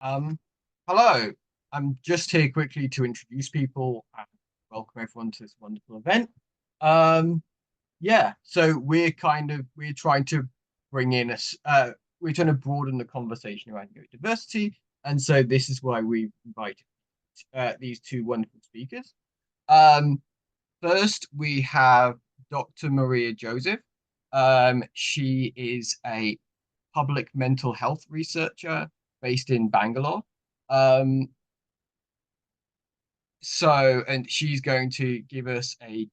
Um, Hello. I'm just here quickly to introduce people and welcome everyone to this wonderful event. Um, yeah, so we're trying to bring in we're trying to broaden the conversation around neurodiversity, and so this is why we invited these two wonderful speakers. Um, First, we have Dr. Maria Joseph. She is a public mental health researcher based in Bangalore. Um, and she's going to give us a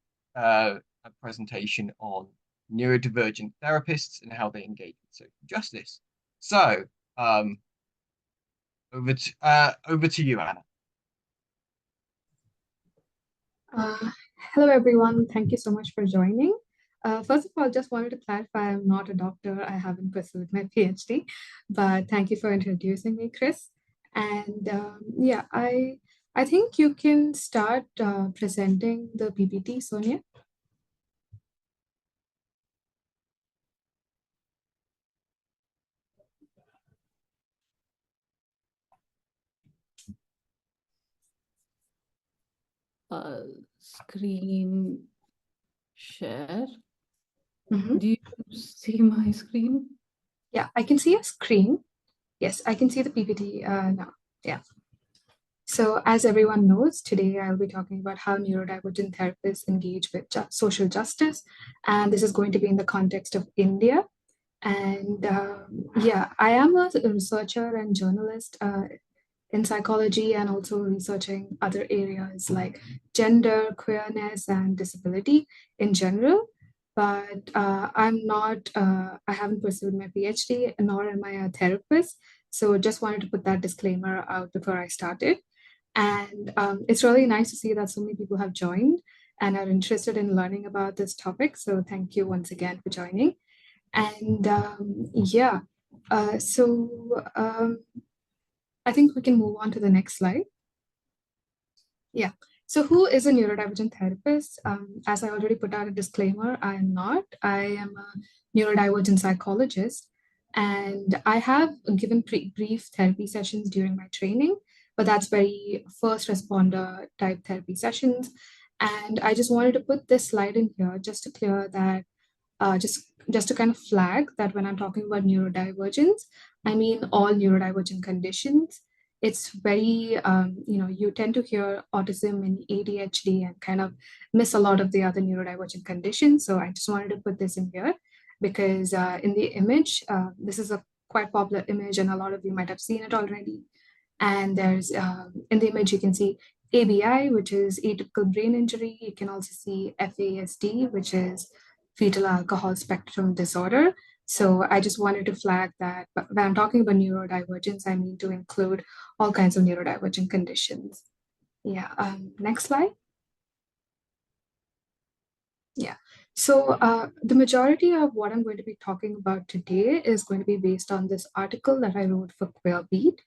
presentation on neurodivergent therapists and how they engage with social justice. So, um, over to you, Anna. Uh, Hello, everyone. Thank you so much for joining. First of all, just wanted to clarify, I'm not a doctor. I haven't pursued my PhD, but thank you for introducing me, Chris. And yeah, I think you can start presenting the PPT, Sonia. Screen share. Mm-hmm. Do you see my screen? Yeah, I can see a screen. Yes, I can see the PPT now. Yeah. So as everyone knows, today I'll be talking about how neurodivergent therapists engage with social justice. And this is going to be in the context of India. And yeah, I am a researcher and journalist in psychology and also researching other areas like gender, queerness, and disability in general. But I haven't pursued my PhD, nor am I a therapist. So just wanted to put that disclaimer out before I started. And it's really nice to see that so many people have joined and are interested in learning about this topic. So thank you once again for joining. And yeah, I think we can move on to the next slide. Yeah. So who is a neurodivergent therapist? As I already put out a disclaimer, I am not. I am a neurodivergent psychologist. And I have given brief therapy sessions during my training, but that's very first responder type therapy sessions. And I just wanted to put this slide in here just to clear that just to kind of flag that when I'm talking about neurodivergence, I mean all neurodivergent conditions. It's very, you tend to hear autism and ADHD and kind of miss a lot of the other neurodivergent conditions. So I just wanted to put this in here because in the image, this is a quite popular image and a lot of you might have seen it already. And there's in the image, you can see ABI, which is atypical brain injury. You can also see FASD, which is fetal alcohol spectrum disorder. So I just wanted to flag that when I'm talking about neurodivergence, I mean to include all kinds of neurodivergent conditions. Yeah, next slide. Yeah, so the majority of what I'm going to be talking about today is going to be based on this article that I wrote for Queerbeat.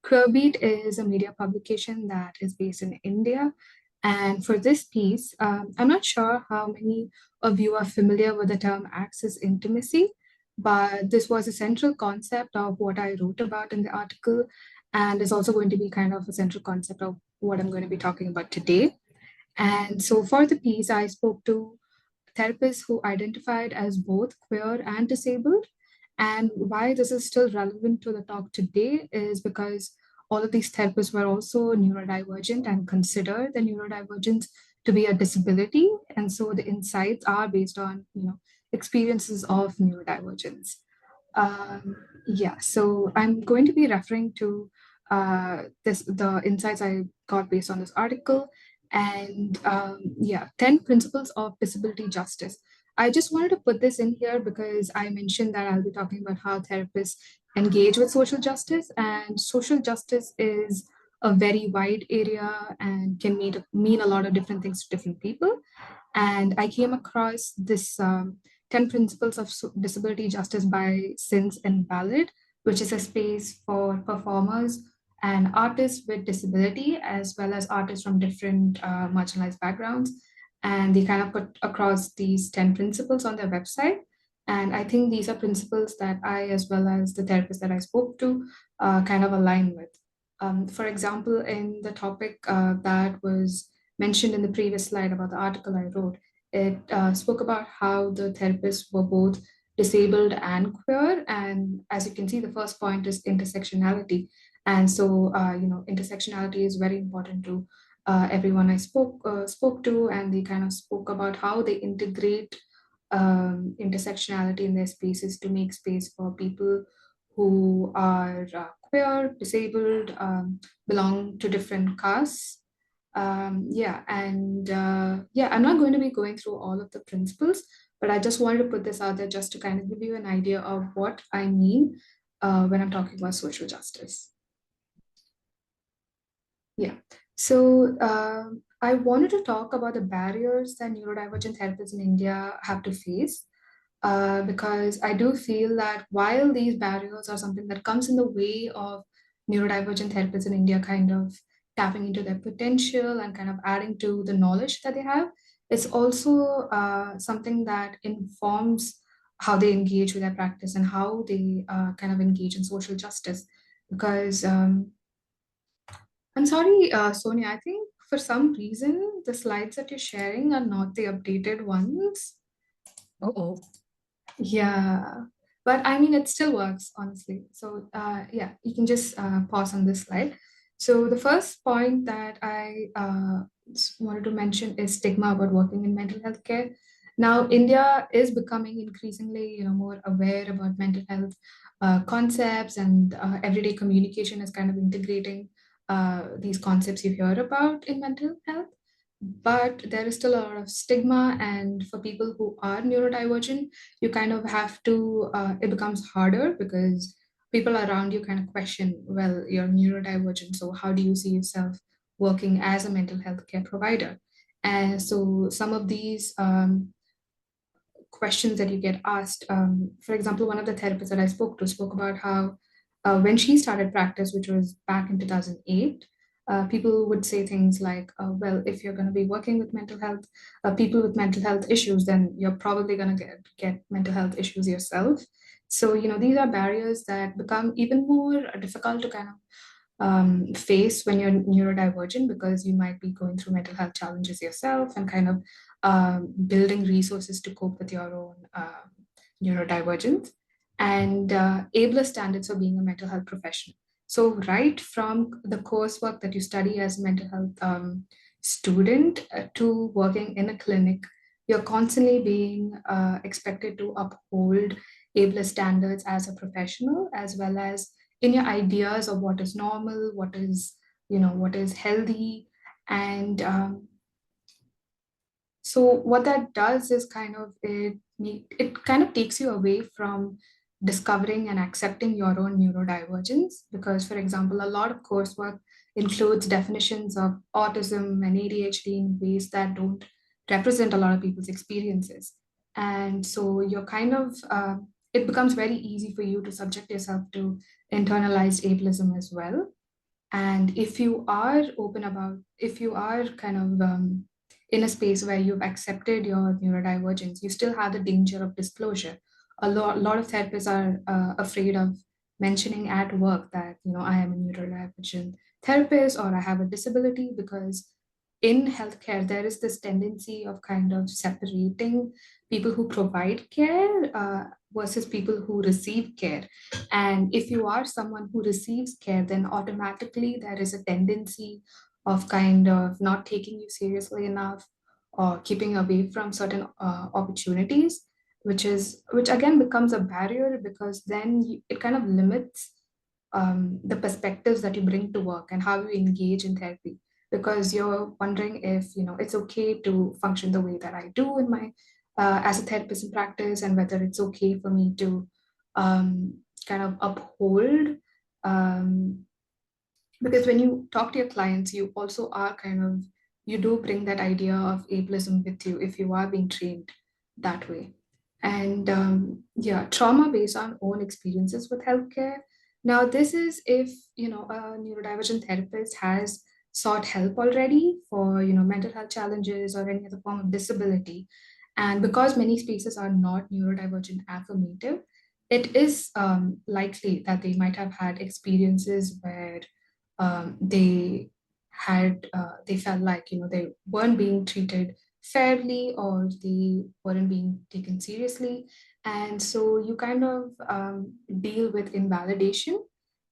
Queerbeat is a media publication that is based in India. And for this piece, I'm not sure how many of you are familiar with the term access intimacy, but this was a central concept of what I wrote about in the article, and is also going to be kind of a central concept of what I'm going to be talking about today. And so for the piece, I spoke to therapists who identified as both queer and disabled. And why this is still relevant to the talk today is because all of these therapists were also neurodivergent and consider the neurodivergence to be a disability. And so the insights are based on, experiences of neurodivergence. Yeah, so I'm going to be referring to the insights I got based on this article, and yeah, 10 principles of disability justice. I just wanted to put this in here because I mentioned that I'll be talking about how therapists engage with social justice, and social justice is a very wide area and can mean a lot of different things to different people. And I came across this 10 Principles of Disability Justice by Sins and Ballad, which is a space for performers and artists with disability, as well as artists from different marginalized backgrounds. And they kind of put across these 10 principles on their website. And I think these are principles that I, as well as the therapist that I spoke to, kind of align with. For example, in the topic that was mentioned in the previous slide about the article I wrote, it spoke about how the therapists were both disabled and queer. And as you can see, the first point is intersectionality. And so, intersectionality is very important to everyone I spoke to, and they kind of spoke about how they integrate intersectionality in their spaces to make space for people who are queer, disabled, belong to different castes. I'm not going to be going through all of the principles, but I just wanted to put this out there just to kind of give you an idea of what I mean when I'm talking about social justice. Yeah. So I wanted to talk about the barriers that neurodivergent therapists in India have to face. Because I do feel that while these barriers are something that comes in the way of neurodivergent therapists in India kind of tapping into their potential and kind of adding to the knowledge that they have, it's also something that informs how they engage with their practice and how they kind of engage in social justice. Because I'm sorry, Sonia, I think for some reason the slides that you're sharing are not the updated ones. Oh, Yeah, but I mean, it still works, honestly. So, yeah, you can just pause on this slide. So, the first point that I wanted to mention is stigma about working in mental health care. Now, India is becoming increasingly, more aware about mental health concepts, and everyday communication is kind of integrating these concepts you hear about in mental health. But there is still a lot of stigma, and for people who are neurodivergent, you kind of have to, it becomes harder because people around you kind of question, well, you're neurodivergent, so how do you see yourself working as a mental health care provider? And so some of these questions that you get asked. For example, one of the therapists that I spoke to spoke about how when she started practice, which was back in 2008, people would say things like, well, if you're going to be working with mental health, people with mental health issues, then you're probably going to get mental health issues yourself. So, these are barriers that become even more difficult to kind of face when you're neurodivergent, because you might be going through mental health challenges yourself and kind of building resources to cope with your own neurodivergence, and abler standards for being a mental health professional. So right from the coursework that you study as a mental health student to working in a clinic, you're constantly being expected to uphold abler standards as a professional, as well as in your ideas of what is normal, what is healthy. And so what that does is kind of it kind of takes you away from discovering and accepting your own neurodivergence, because for example, a lot of coursework includes definitions of autism and ADHD in ways that don't represent a lot of people's experiences. And so you're kind of it becomes very easy for you to subject yourself to internalized ableism as well. And if you are kind of in a space where you've accepted your neurodivergence, you still have the danger of disclosure. A lot of therapists are afraid of mentioning at work that, I am a neurodivergent therapist or I have a disability, because in healthcare, there is this tendency of kind of separating people who provide care versus people who receive care. And if you are someone who receives care, then automatically there is a tendency of kind of not taking you seriously enough or keeping away from certain opportunities, which again becomes a barrier, because then it kind of limits the perspectives that you bring to work and how you engage in therapy, because you're wondering if it's okay to function the way that I do in my as a therapist in practice, and whether it's okay for me to kind of uphold, um, because when you talk to your clients, you also are kind of, you do bring that idea of ableism with you if you are being trained that way. And yeah, trauma based on own experiences with healthcare. Now this is if a neurodivergent therapist has sought help already for mental health challenges or any other form of disability, and because many spaces are not neurodivergent affirmative, it is likely that they might have had experiences where they felt like they weren't being treated fairly, or they weren't being taken seriously. And so you kind of deal with invalidation.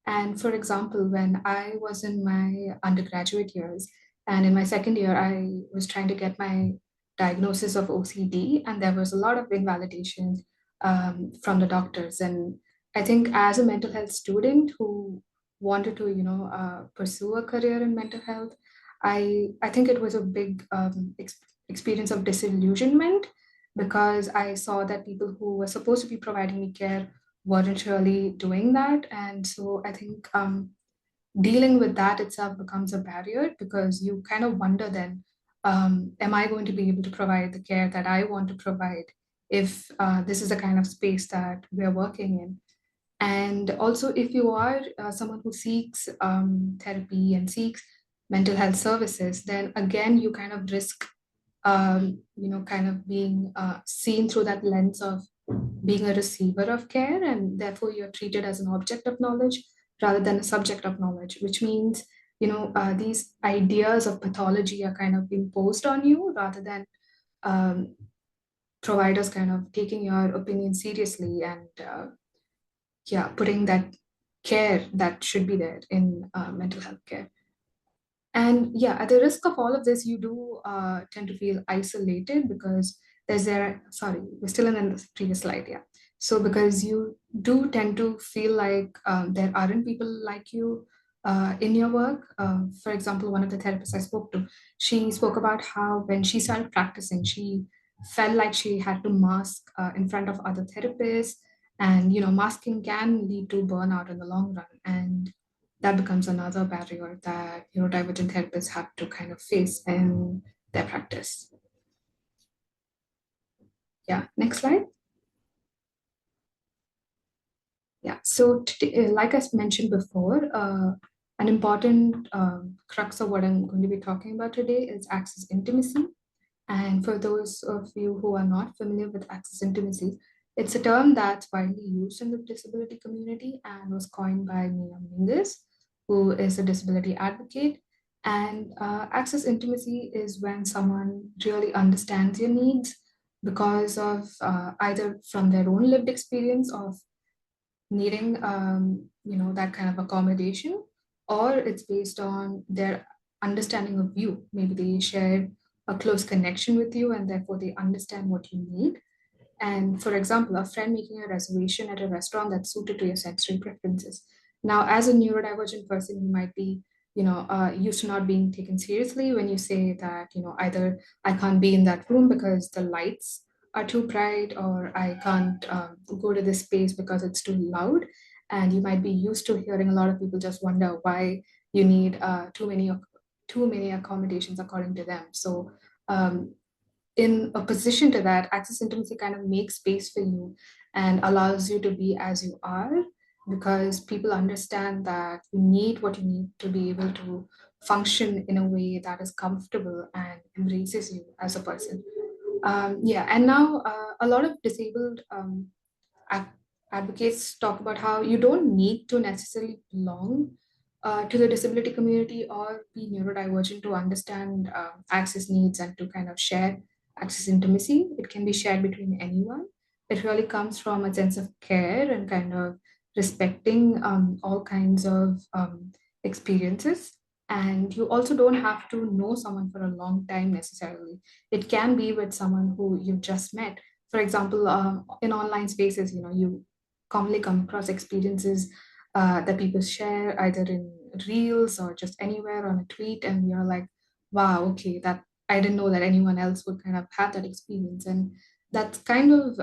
And for example, when I was in my undergraduate years, and in my second year, I was trying to get my diagnosis of OCD, and there was a lot of invalidation from the doctors. And I think as a mental health student who wanted to, pursue a career in mental health, I think it was a big experience of disillusionment, because I saw that people who were supposed to be providing me care weren't really doing that. And so I think dealing with that itself becomes a barrier, because you kind of wonder then, am I going to be able to provide the care that I want to provide if this is the kind of space that we're working in? And also, if you are someone who seeks therapy and seeks mental health services, then again, you kind of risk, kind of being seen through that lens of being a receiver of care, and therefore you're treated as an object of knowledge rather than a subject of knowledge, which means, these ideas of pathology are kind of imposed on you rather than um, providers kind of taking your opinion seriously, and yeah, putting that care that should be there in mental health care. And yeah, at the risk of all of this, you do tend to feel isolated, because sorry, we're still in the previous slide, yeah. So because you do tend to feel like there aren't people like you in your work. For example, one of the therapists I spoke to, she spoke about how when she started practicing, she felt like she had to mask in front of other therapists. And, masking can lead to burnout in the long run. And that becomes another barrier that neurodivergent therapists have to kind of face in their practice. Yeah, next slide. Yeah, so today, like I mentioned before, an important crux of what I'm going to be talking about today is access intimacy. And for those of you who are not familiar with access intimacy, it's a term that's widely used in the disability community and was coined by Mia Mingus, who is a disability advocate. And access intimacy is when someone really understands your needs because of either from their own lived experience of needing, that kind of accommodation, or it's based on their understanding of you. Maybe they share a close connection with you, and therefore they understand what you need. And for example, a friend making a reservation at a restaurant that's suited to your sensory preferences. Now, as a neurodivergent person, you might be, used to not being taken seriously when you say that, either I can't be in that room because the lights are too bright, or I can't go to this space because it's too loud. And you might be used to hearing a lot of people just wonder why you need too many accommodations according to them. So in opposition to that, access intimacy kind of makes space for you and allows you to be as you are, because people understand that you need what you need to be able to function in a way that is comfortable and embraces you as a person. Yeah, and now a lot of disabled ad- advocates talk about how you don't need to necessarily belong to the disability community or be neurodivergent to understand access needs and to kind of share access intimacy. It can be shared between anyone. It really comes from a sense of care and kind of respecting all kinds of experiences. And you also don't have to know someone for a long time necessarily. It can be with someone who you've just met. For example, in online spaces, you commonly come across experiences that people share either in reels or just anywhere on a tweet, and you're like, wow, okay, that I didn't know that anyone else would kind of have that experience. And that's kind of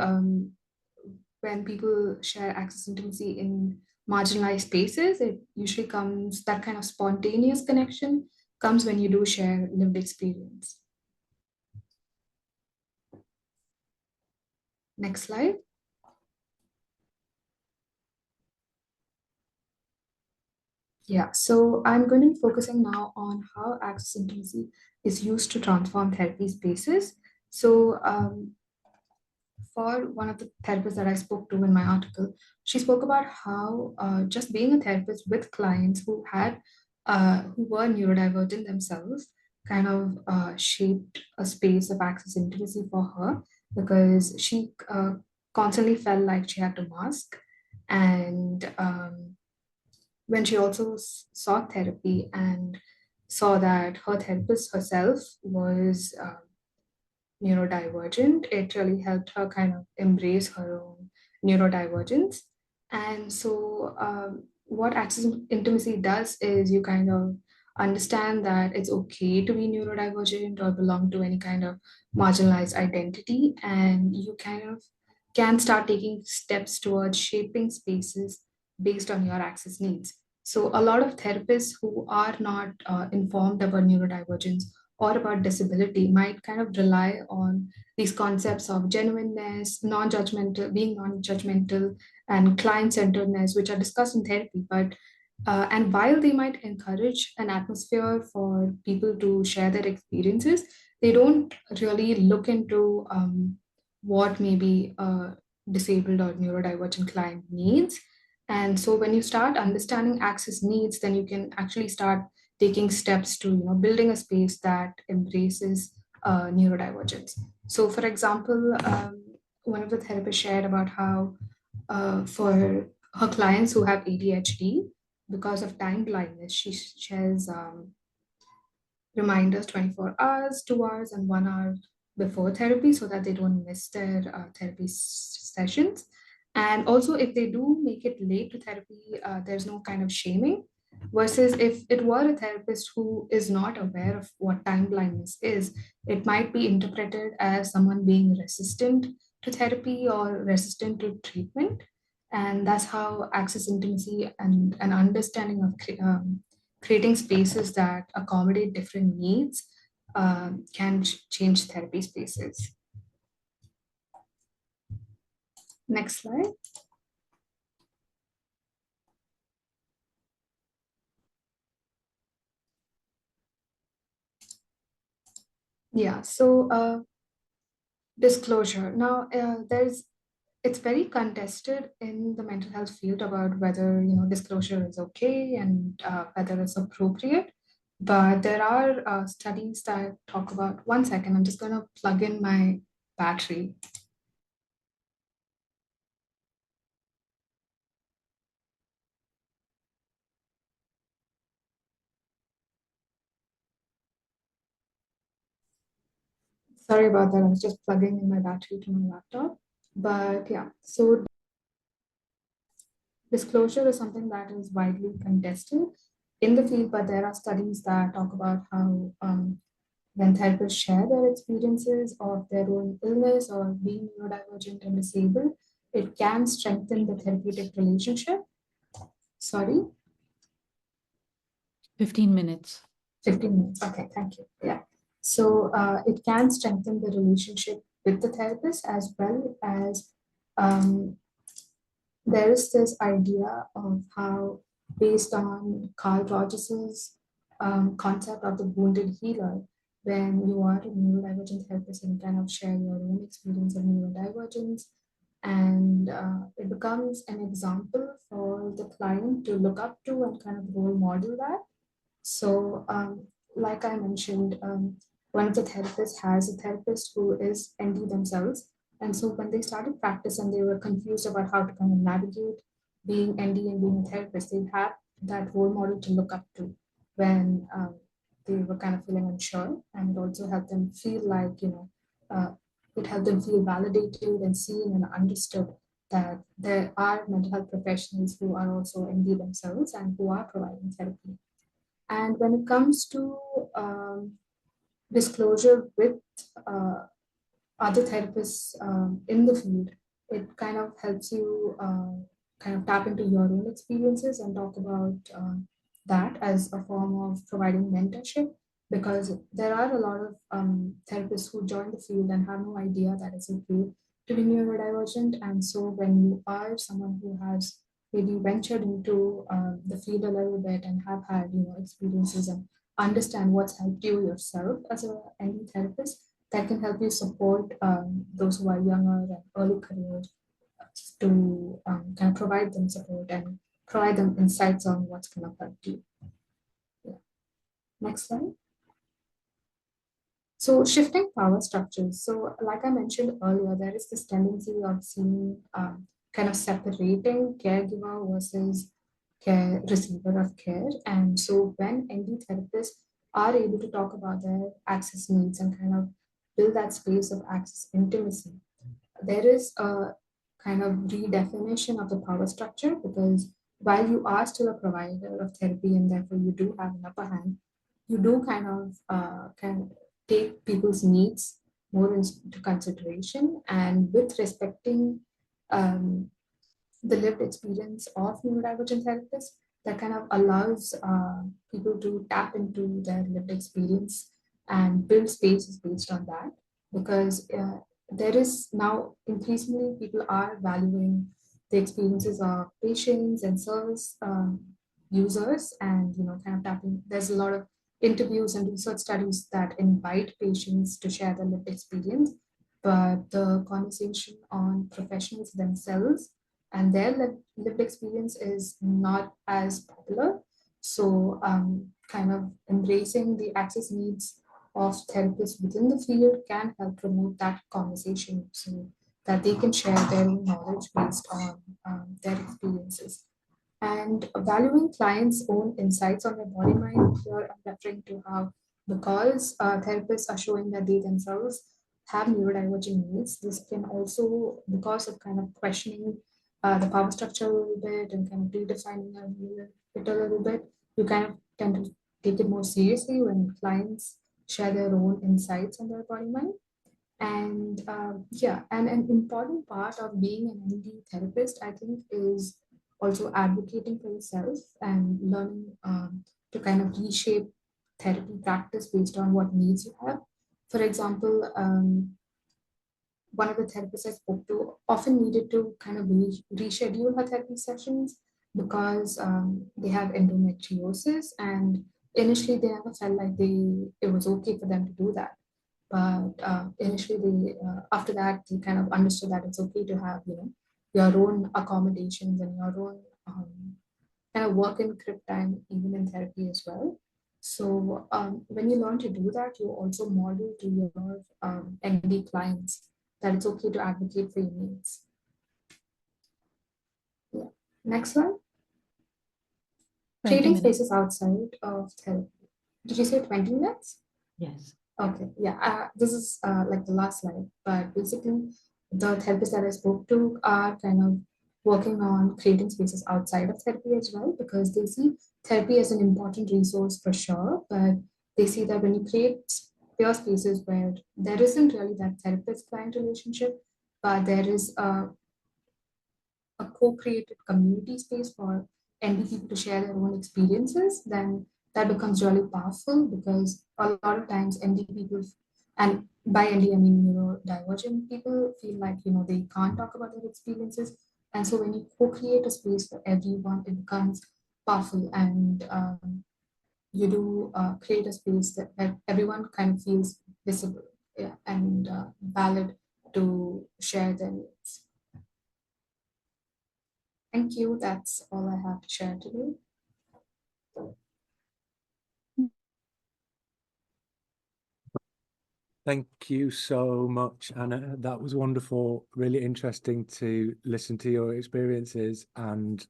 when people share access intimacy in marginalized spaces, it usually comes, that kind of spontaneous connection comes when you do share lived experience. Next slide. Yeah, so I'm going to be focusing now on how access intimacy is used to transform therapy spaces. So for one of the therapists that I spoke to in my article, she spoke about how just being a therapist with clients who had who were neurodivergent themselves kind of shaped a space of access intimacy for her because she constantly felt like she had to mask. And when she also saw therapy and saw that her therapist herself was neurodivergent, it really helped her kind of embrace her own neurodivergence. And so, what access intimacy does is you kind of understand that it's okay to be neurodivergent or belong to any kind of marginalized identity, and you kind of can start taking steps towards shaping spaces based on your access needs. So, a lot of therapists who are not informed about neurodivergence or about disability might kind of rely on these concepts of genuineness, non-judgmental, being non-judgmental, and client-centeredness, which are discussed in therapy. But and while they might encourage an atmosphere for people to share their experiences, they don't really look into what maybe a disabled or neurodivergent client needs. And so when you start understanding access needs, then you can actually start taking steps to building a space that embraces neurodivergence. So for example, one of the therapists shared about how for her clients who have ADHD, because of time blindness, she shares reminders 24 hours, 2 hours, and 1 hour before therapy so that they don't miss their therapy sessions. And also, if they do make it late to therapy, there's no kind of shaming. Versus if it were a therapist who is not aware of what time blindness is, it might be interpreted as someone being resistant to therapy or resistant to treatment. And that's how access intimacy and an understanding of creating spaces that accommodate different needs can change therapy spaces. Next slide. Yeah, so disclosure. Now, it's very contested in the mental health field about whether disclosure is okay and whether it's appropriate. But there are studies that talk about. One second, I'm just going to plug in my battery. Sorry about that. I was just plugging in my battery to my laptop. But yeah, so disclosure is something that is widely contested in the field, but there are studies that talk about how when therapists share their experiences of their own illness or being neurodivergent and disabled, it can strengthen the therapeutic relationship. Sorry? 15 minutes. 15 minutes. Okay, thank you. Yeah. So it can strengthen the relationship with the therapist as well as there is this idea of how, based on Carl Rogers's concept of the wounded healer, when you are a neurodivergent therapist and kind of share your own experience of neurodivergence, and it becomes an example for the client to look up to and kind of role model that. So, like I mentioned, one of the therapists has a therapist who is ND themselves. And so when they started practice and they were confused about how to kind of navigate being ND and being a therapist, they had that role model to look up to when they were kind of feeling unsure. And it also helped them feel like, it helped them feel validated and seen and understood that there are mental health professionals who are also ND themselves and who are providing therapy. And when it comes to disclosure with other therapists in the field, it kind of helps you kind of tap into your own experiences and talk about that as a form of providing mentorship. Because there are a lot of therapists who join the field and have no idea that it's okay to be neurodivergent. And so when you are someone who has maybe ventured into the field a little bit and have had experiences and understand what's helped you yourself as a ND therapist, that can help you support those who are younger and early careers to kind of provide them support and provide them insights on what's going to help you. Next slide. So shifting power structures. So like I mentioned earlier, there is this tendency of seeing kind of separating caregiver versus care receiver of care. And so when ND therapists are able to talk about their access needs and kind of build that space of access intimacy, there is a kind of redefinition of the power structure, because while you are still a provider of therapy and therefore you do have an upper hand, you do kind of take people's needs more into consideration, and with respecting um, the lived experience of neurodivergent therapists, that kind of allows people to tap into their lived experience and build spaces based on that. Because there is now increasingly people are valuing the experiences of patients and service users, and kind of tapping. There's a lot of interviews and research studies that invite patients to share their lived experience, but the conversation on professionals themselves and their lived experience is not as popular. So, kind of embracing the access needs of therapists within the field can help promote that conversation, so that they can share their own knowledge based on their experiences. And valuing clients' own insights on their body mind, here I'm referring to how, because therapists are showing that they themselves have neurodivergent needs, this can also, because of kind of questioning the power structure a little bit and kind of redefining it a little bit, you kind of tend to take it more seriously when clients share their own insights on their body mind. And yeah, and an important part of being an ND therapist, I think, is also advocating for yourself and learning to kind of reshape therapy practice based on what needs you have. For example, one of the therapists I spoke to often needed to kind of reschedule her therapy sessions because they have endometriosis, and initially they never felt like it was okay for them to do that. But initially, after that, they kind of understood that it's okay to have, your own accommodations and your own kind of work in crib time, even in therapy as well. So when you learn to do that, you also model to your ND clients that it's okay to advocate for your needs. Yeah. Next one. Creating spaces outside of therapy. Did you say 20 minutes? Yes. Okay, yeah, this is like the last slide, but basically the therapists that I spoke to are kind of working on creating spaces outside of therapy as well, because they see therapy as an important resource for sure, but they see that when you create pure spaces where there isn't really that therapist-client relationship, but there is a co-created community space for ND people to share their own experiences, then that becomes really powerful, because a lot of times ND people, and by ND I mean neurodivergent people, feel like they can't talk about their experiences, and so when you co-create a space for everyone, it becomes powerful, and you do create a space that everyone kind of feels visible, yeah, and valid to share their needs. Thank you. That's all I have to share today. Thank you so much, Anna. That was wonderful. Really interesting to listen to your experiences and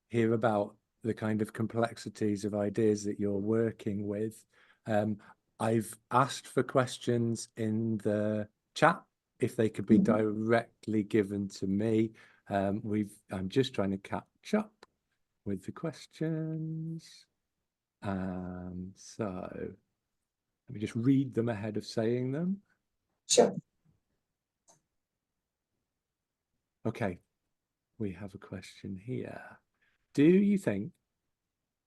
hear about the kind of complexities of ideas that you're working with. I've asked for questions in the chat if they could be directly given to me. I'm just trying to catch up with the questions. So let me just read them ahead of saying them. Sure. Okay, we have a question here. Do you think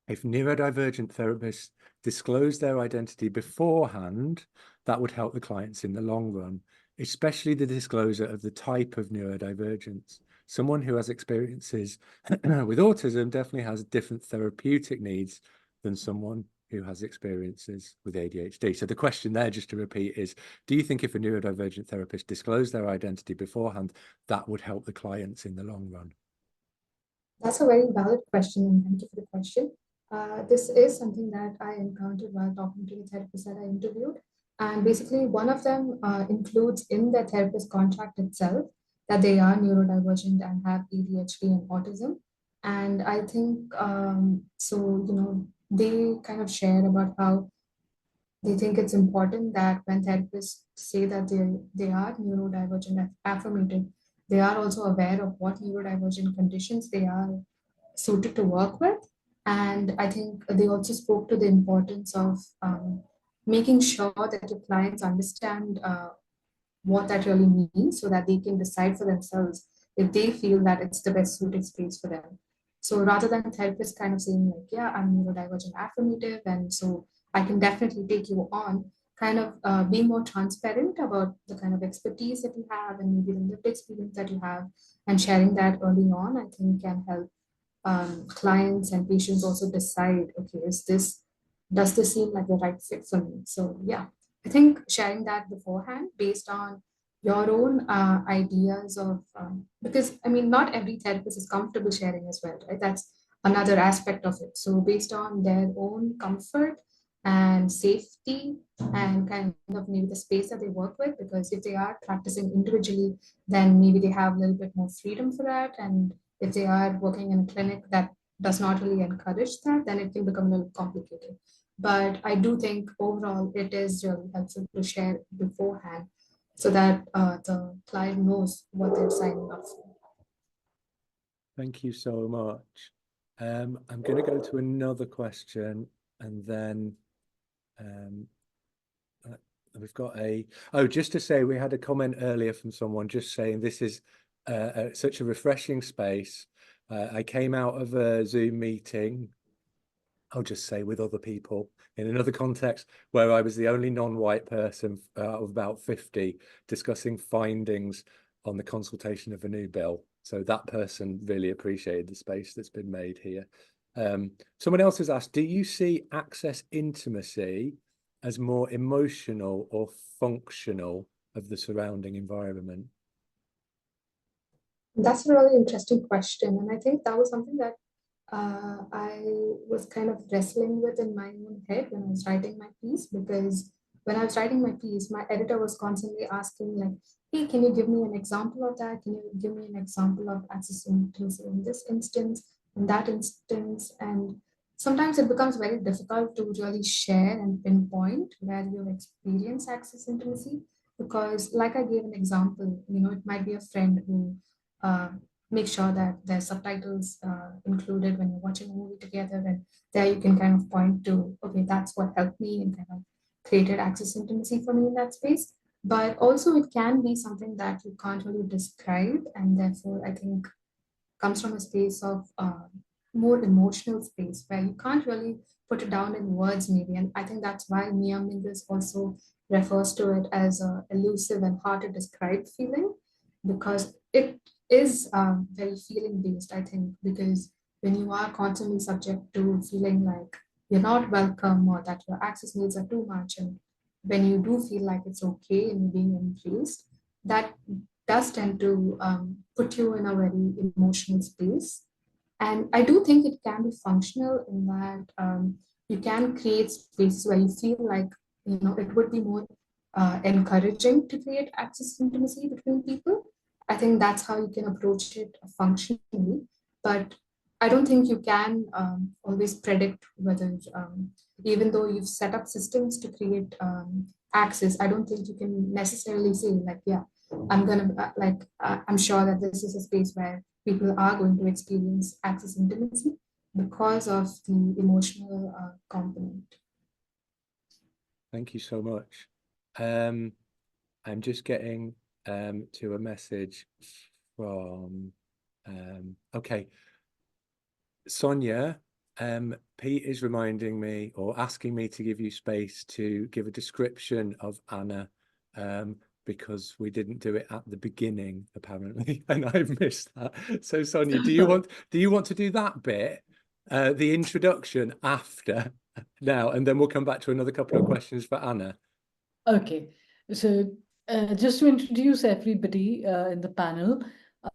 if neurodivergent therapists disclose their identity beforehand, that would help the clients in the long run, especially the disclosure of the type of neurodivergence? Someone who has experiences with autism definitely has different therapeutic needs than someone who has experiences with ADHD. So the question there, just to repeat, is, do you think if a neurodivergent therapist disclosed their identity beforehand, that would help the clients in the long run? That's a very valid question, and thank you for the question. This is something that I encountered while talking to the therapists that I interviewed. And basically, one of them includes in their therapist contract itself that they are neurodivergent and have ADHD and autism. And I think, they kind of share about how they think it's important that when therapists say that they are neurodivergent and affirmative, they are also aware of what neurodivergent conditions they are suited to work with. And I think they also spoke to the importance of making sure that your clients understand what that really means so that they can decide for themselves if they feel that it's the best suited space for them. So rather than therapists kind of saying like, yeah, I'm neurodivergent affirmative, and so I can definitely take you on, kind of being more transparent about the kind of expertise that you have and maybe the lived experience that you have, and sharing that early on, I think can help clients and patients also decide, okay, does this seem like the right fit for me? So yeah, I think sharing that beforehand based on your own ideas of, because I mean, not every therapist is comfortable sharing as well, right? That's another aspect of it. So based on their own comfort and safety and kind of maybe the space that they work with, because if they are practicing individually, then maybe they have a little bit more freedom for that. And if they are working in a clinic that does not really encourage that, then it can become a little complicated. But I do think overall it is really helpful to share beforehand so that the client knows what they're signing up for. Thank you so much. I'm going to go to another question, and then we've got just to say, we had a comment earlier from someone just saying this is such a refreshing space. I came out of a Zoom meeting, I'll just say with other people in another context, where I was the only non-white person of about 50 discussing findings on the consultation of a new bill. So that person really appreciated the space that's been made here. Someone else has asked, do you see access intimacy as more emotional or functional of the surrounding environment? That's a really interesting question. And I think that was something that I was kind of wrestling with in my own head when I was writing my piece, because when I was writing my piece, my editor was constantly asking like, hey, can you give me an example of that? Can you give me an example of access intimacy in this instance, in that instance? And sometimes it becomes very difficult to really share and pinpoint where you experience access intimacy, because like I gave an example, it might be a friend who uh, make sure that there's subtitles included when you're watching a movie together, and there you can kind of point to, okay, that's what helped me and kind of created access intimacy for me in that space. But also it can be something that you can't really describe, and therefore I think comes from a space of more emotional space where you can't really put it down in words maybe. And I think that's why Mia Mingus also refers to it as a elusive and hard to describe feeling, because it is very feeling based, I think, because when you are constantly subject to feeling like you're not welcome or that your access needs are too much, and when you do feel like it's okay and being embraced, that does tend to put you in a very emotional space. And I do think it can be functional in that you can create spaces where you feel like, it would be more encouraging to create access to intimacy between people. I think that's how you can approach it functionally. But I don't think you can always predict whether, even though you've set up systems to create access, I don't think you can necessarily say like, yeah, I'm sure that this is a space where people are going to experience access intimacy because of the emotional component. Thank you so much. I'm just getting to a message from, okay, Sonia, Pete is reminding me or asking me to give you space to give a description of Anna, because we didn't do it at the beginning apparently, and I've missed that. So Sonia, do you want to do that bit, the introduction after now, and then we'll come back to another couple of questions for Anna. Okay, so just to introduce everybody in the panel,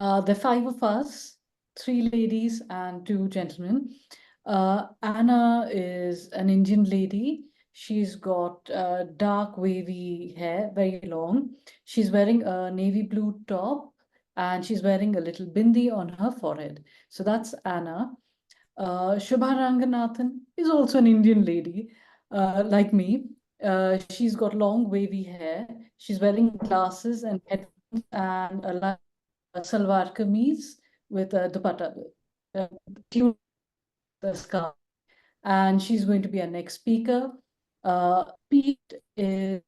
there are 5 of us, 3 ladies and 2 gentlemen. Anna is an Indian lady. She's got dark wavy hair, very long. She's wearing a navy blue top and she's wearing a little bindi on her forehead. So that's Anna. Shubha Ranganathan is also an Indian lady, like me. She's got long wavy hair. She's wearing glasses and headphones and a salwar kameez with a dupatta, the scarf. And she's going to be our next speaker. Pete is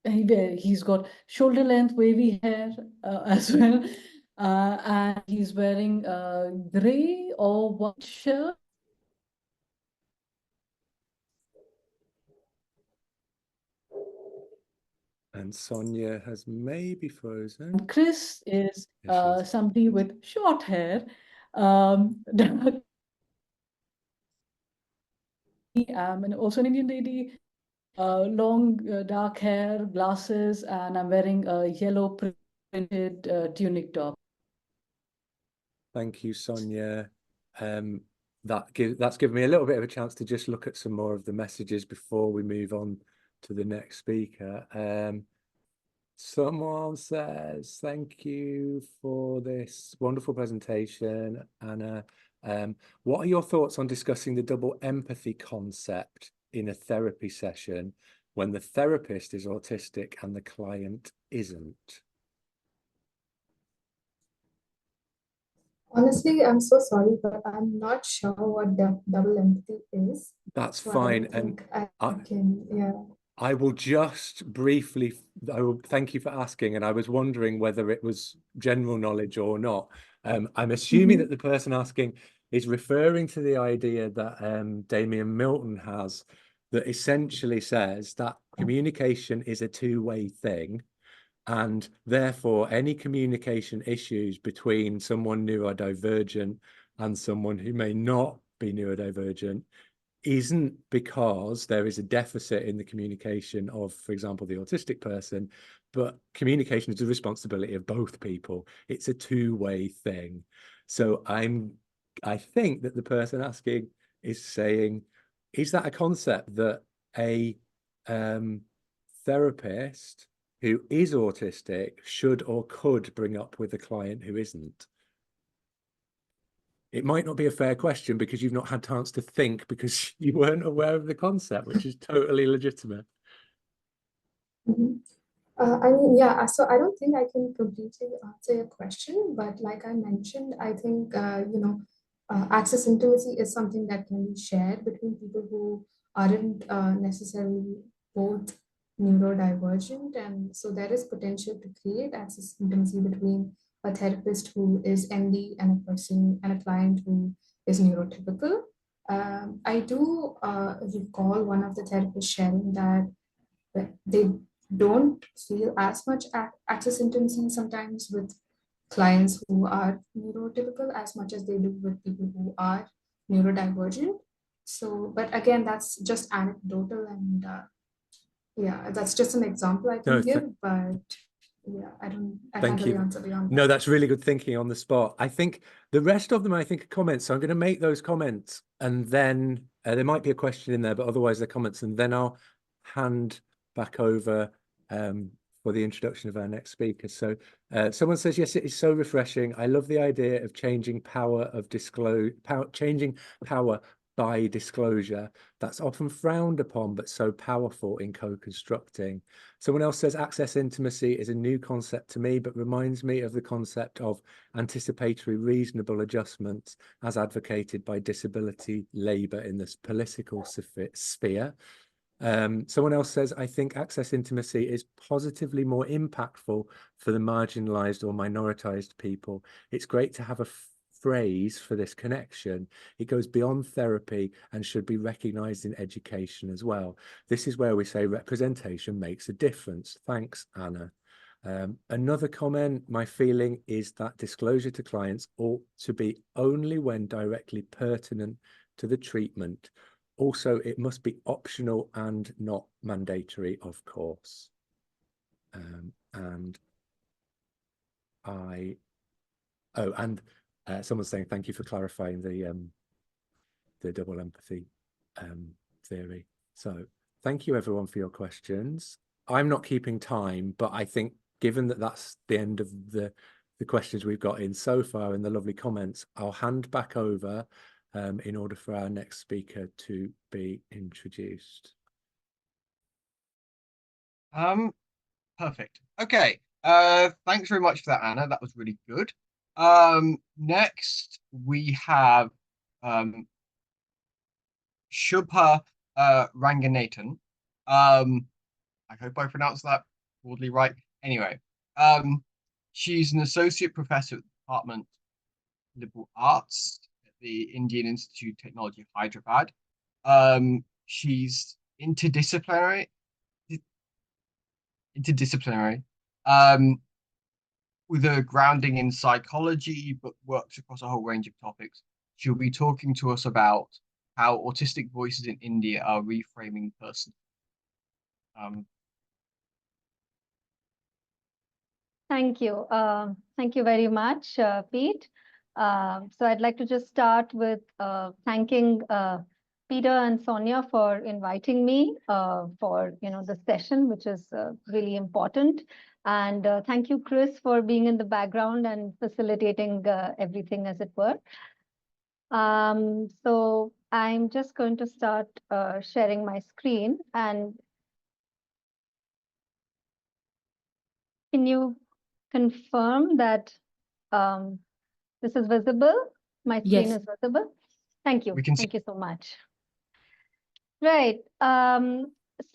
he's got shoulder length wavy hair as well, and he's wearing a gray or white shirt. And Sonia has maybe frozen. Chris is There she is. somebody with short hair, and also an Indian lady, long dark hair, glasses, and I'm wearing a yellow printed tunic top. Thank you, Sonia. That's given me a little bit of a chance to just look at some more of the messages before we move on to the next speaker. Someone says, thank you for this wonderful presentation, Anna. What are your thoughts on discussing the double empathy concept in a therapy session when the therapist is autistic and the client isn't? Honestly, I'm so sorry, but I'm not sure what double empathy is. That's So fine. I don't think I I can, yeah. I will just briefly, I will thank you for asking, and I was wondering whether it was general knowledge or not. I'm assuming that the person asking is referring to the idea that Damien Milton has, that essentially says that communication is a two-way thing, and therefore any communication issues between someone neurodivergent and someone who may not be neurodivergent isn't because there is a deficit in the communication of, for example, the autistic person, but communication is the responsibility of both people. It's a two-way thing. So I think that the person asking is saying, is that a concept that a therapist who is autistic should or could bring up with a client who isn't? It might not be a fair question because you've not had chance to think because you weren't aware of the concept, which is totally legitimate. I mean, yeah, so I don't think I can completely answer your question, but like I mentioned, I think, access intimacy is something that can be shared between people who aren't necessarily both neurodivergent. And so there is potential to create access intimacy between a therapist who is ND and a person and a client who is neurotypical. I do recall one of the therapists sharing that they don't feel as much access intimacy sometimes with clients who are neurotypical as much as they do with people who are neurodivergent. So, but again, that's just anecdotal, and yeah, that's just an example I can give, but yeah, I can't really answer beyond that. No, that's really good thinking on the spot. I think the rest of them, I think, are comments. So I'm going to make those comments, and then there might be a question in there, but otherwise they're comments, and then I'll hand back over for the introduction of our next speaker. So someone says, yes, it is so refreshing. I love the idea of changing power by disclosure. That's often frowned upon, but so powerful in co-constructing. Someone else says, access intimacy is a new concept to me, but reminds me of the concept of anticipatory reasonable adjustments as advocated by disability labour in this political sphere. Someone else says, I think access intimacy is positively more impactful for the marginalised or minoritized people. It's great to have a phrase for this connection. It goes beyond therapy and should be recognised in education as well. This is where we say representation makes a difference. Thanks, Anna. Another comment, my feeling is that disclosure to clients ought to be only when directly pertinent to the treatment. Also, it must be optional and not mandatory, of course. And Someone's saying thank you for clarifying the double empathy theory. So thank you everyone for your questions. I'm not keeping time, but I think given that that's the end of the questions we've got in so far and the lovely comments, I'll hand back over in order for our next speaker to be introduced. Perfect. Okay. Thanks very much for that, Anna. That was really good. Next we have Shubha Ranganathan. I hope I pronounced that broadly right. Anyway, she's an associate professor at the Department of Liberal Arts at the Indian Institute of Technology Hyderabad. She's interdisciplinary, with a grounding in psychology, but works across a whole range of topics. She'll be talking to us about how autistic voices in India are reframing person. Thank you. Thank you very much, Pete. So I'd like to just start with thanking Peter and Sonia for inviting me for the session, which is really important. And thank you, Chris, for being in the background and facilitating everything, as it were. So I'm just going to start sharing my screen. And can you confirm that this is visible? My screen Yes. is visible. Thank you. We can see. Thank you so much. Right.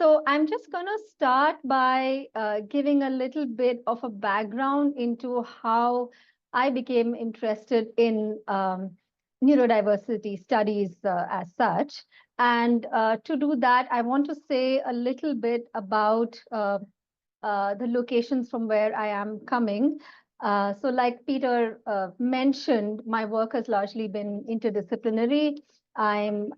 So I'm just going to start by giving a little bit of a background into how I became interested in neurodiversity studies as such. And to do that, I want to say a little bit about the locations from where I am coming. So like Peter mentioned, my work has largely been interdisciplinary. I'm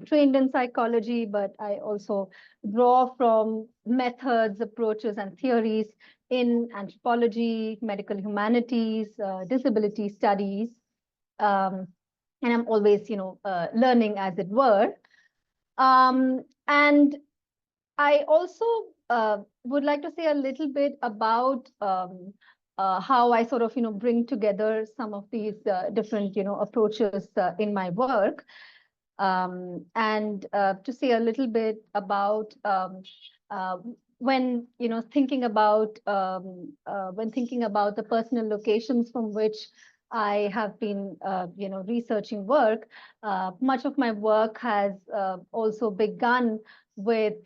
trained in psychology, but I also draw from methods, approaches, and theories in anthropology, medical humanities, disability studies. And I'm always, learning, as it were. And I also would like to say a little bit about how I sort of, bring together some of these different, approaches in my work. And to say a little bit about when, thinking about the personal locations from which I have been, researching work. Much of my work has also begun with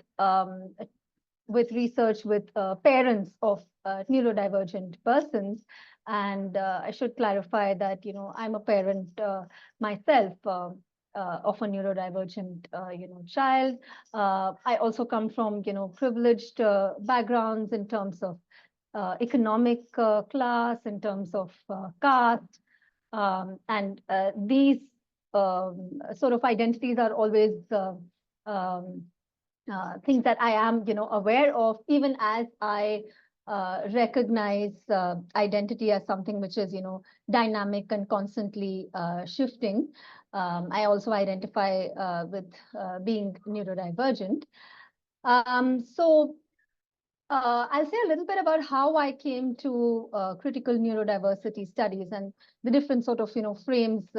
research with parents of neurodivergent persons. And I should clarify that, I'm a parent myself of a neurodivergent, child. I also come from, privileged backgrounds in terms of economic class, in terms of caste. And these sort of identities are always things that I am, aware of, even as I recognize identity as something which is, dynamic and constantly shifting. I also identify with being neurodivergent. So I'll say a little bit about how I came to critical neurodiversity studies and the different sort of, frames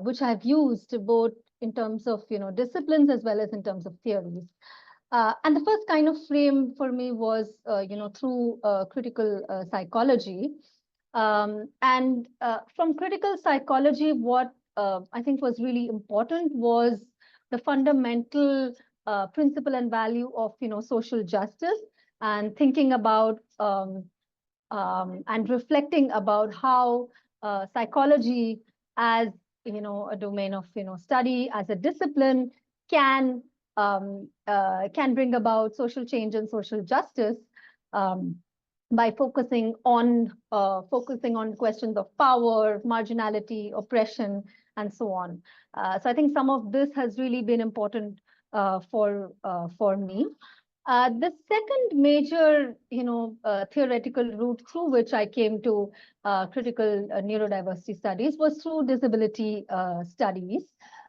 which I've used both in terms of, disciplines as well as in terms of theories. And the first kind of frame for me was, through critical psychology. And from critical psychology, what I think was really important was the fundamental principle and value of, social justice, and thinking about and reflecting about how psychology as a domain of study, as a discipline, can bring about social change and social justice by focusing on questions of power, marginality, oppression, and so on. So I think some of this has really been important for me. The second major, theoretical route through which I came to critical neurodiversity studies was through disability studies,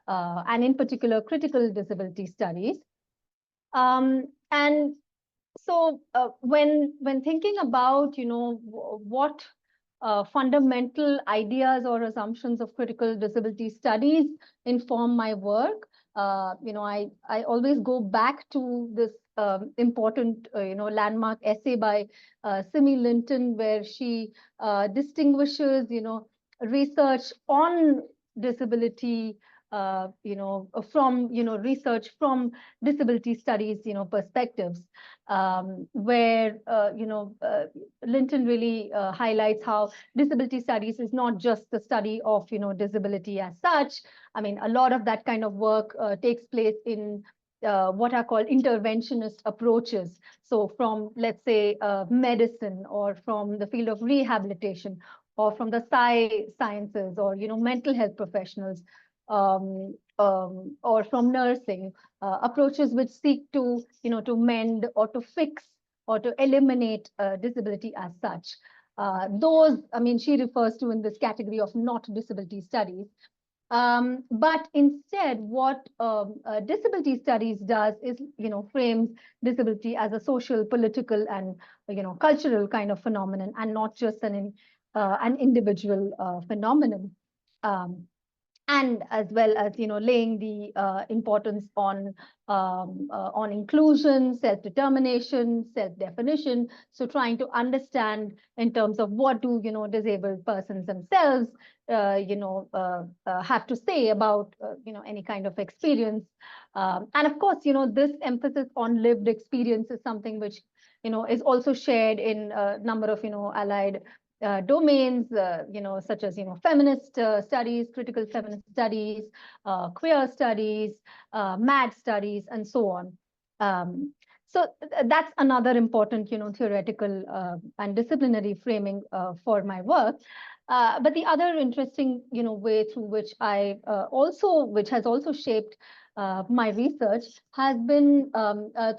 and in particular, critical disability studies. And so when thinking about, what fundamental ideas or assumptions of critical disability studies inform my work, I always go back to this important, landmark essay by Simi Linton, where she distinguishes, research on disability, from, research from disability studies, perspectives, where, Linton really highlights how disability studies is not just the study of, disability as such. I mean, a lot of that kind of work takes place in what are called interventionist approaches. So from, let's say, medicine, or from the field of rehabilitation, or from the sciences, or, mental health professionals, or from nursing, approaches which seek to, to mend or to fix or to eliminate disability as such. Those, I mean, she refers to in this category of not disability studies. But instead, what disability studies does is, frames disability as a social, political, and, cultural kind of phenomenon, and not just an individual phenomenon. And as well as, laying the importance on inclusion, self-determination, self-definition. So trying to understand in terms of what do, disabled persons themselves, have to say about, any kind of experience. And of course, this emphasis on lived experience is something which, is also shared in a number of, allied domains, such as, feminist studies, critical feminist studies, queer studies, MAD studies, and so on. So that's another important, theoretical and disciplinary framing for my work. But the other interesting, way through which which has also shaped my research has been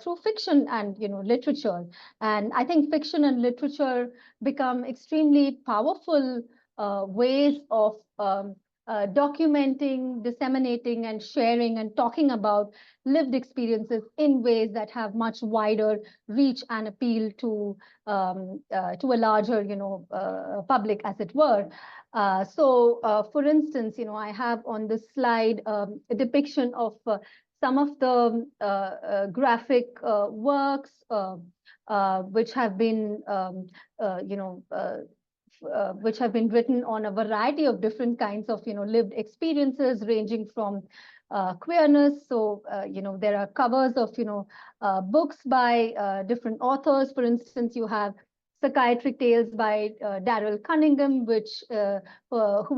through fiction and, literature. And I think fiction and literature become extremely powerful ways of documenting, disseminating, and sharing and talking about lived experiences in ways that have much wider reach and appeal to a larger, public, as it were. For instance, I have on this slide a depiction of some of the graphic works which have been, which have been written on a variety of different kinds of, lived experiences, ranging from queerness. So, there are covers of, books by different authors. For instance, you have Psychiatric Tales by Daryl Cunningham, who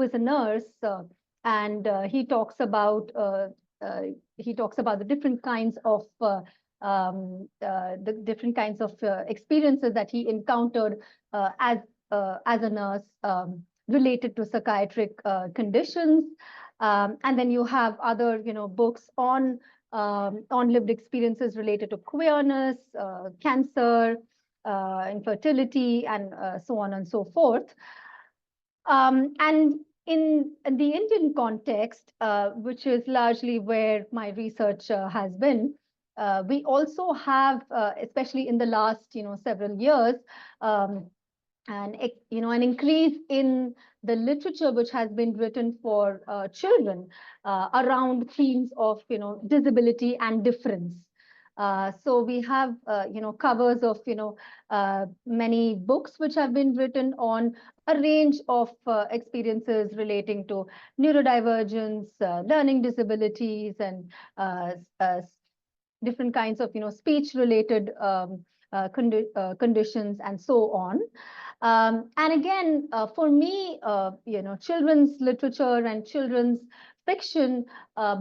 is a nurse, and he talks about the different kinds of experiences that he encountered as a nurse, related to psychiatric conditions. And then you have other, books on lived experiences related to queerness, cancer, infertility, and so on and so forth. And in the Indian context, which is largely where my research has been, we also have, especially in the last, several years, an increase in the literature which has been written for children around themes of, disability and difference. So we have, covers of, many books which have been written on a range of experiences relating to neurodivergence, learning disabilities, and different kinds of, speech-related conditions, and so on. And again, for me, children's literature and children's fiction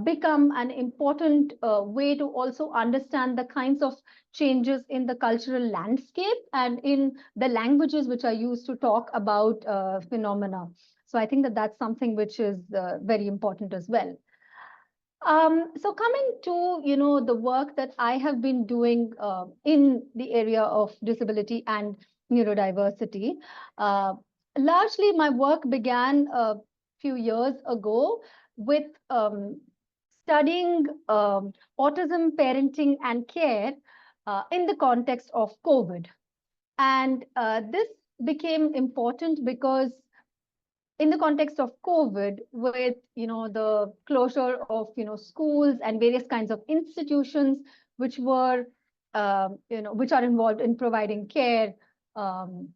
become an important way to also understand the kinds of changes in the cultural landscape and in the languages which are used to talk about phenomena. So I think that that's something which is very important as well. So coming to, the work that I have been doing in the area of disability and neurodiversity, largely my work began a few years ago with studying autism parenting and care in the context of COVID. And this became important because in the context of COVID, with the closure of schools and various kinds of institutions which were which are involved in providing care um,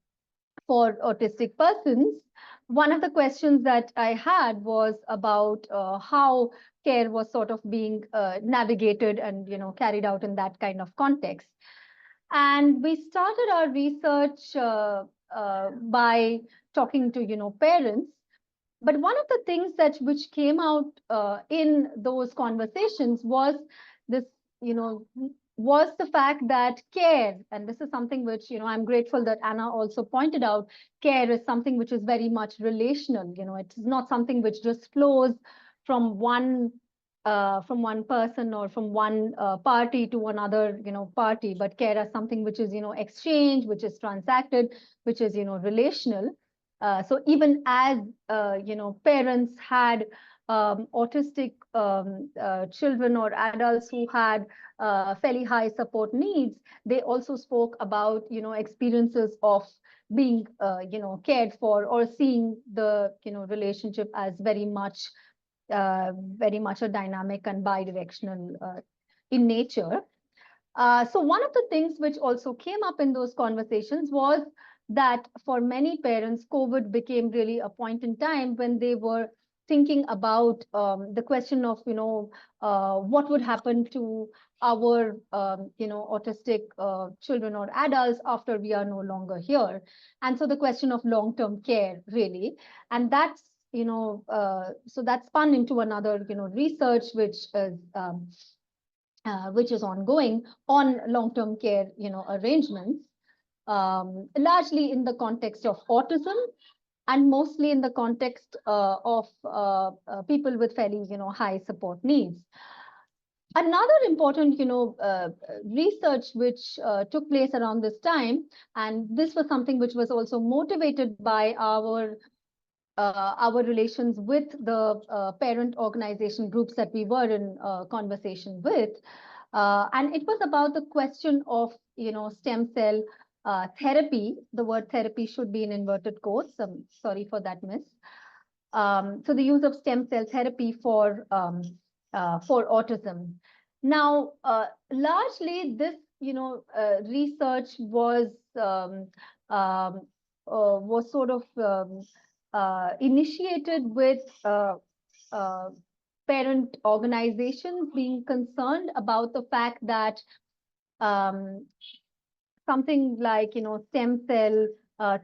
for autistic persons, one of the questions that I had was about how care was sort of being navigated and carried out in that kind of context. And we started our research by talking to parents. But one of the things that which came out in those conversations was this, was the fact that care, and this is something which I'm grateful that Anna also pointed out, care is something which is very much relational. It's not something which just flows from one person or from one party to another party, but care is something which is exchange, which is transacted, which is relational. So even as parents had autistic children or adults who had fairly high support needs, they also spoke about experiences of being cared for, or seeing the relationship as very much a dynamic and bi-directional in nature. So one of the things which also came up in those conversations was that for many parents, COVID became really a point in time when they were thinking about the question of, what would happen to our, autistic children or adults after we are no longer here. And so the question of long-term care, really. And that's, so that spun into another, research, which is ongoing on long-term care, arrangements, largely in the context of autism, and mostly in the context of people with fairly, high support needs. Another important, research which took place around this time, and this was something which was also motivated by our relations with the parent organization groups that we were in conversation with. And it was about the question of, stem cell therapy. The word therapy should be in inverted quotes. I'm sorry for that miss. So the use of stem cell therapy for autism. Now, largely this, research was sort of initiated with parent organizations being concerned about the fact that something like stem cell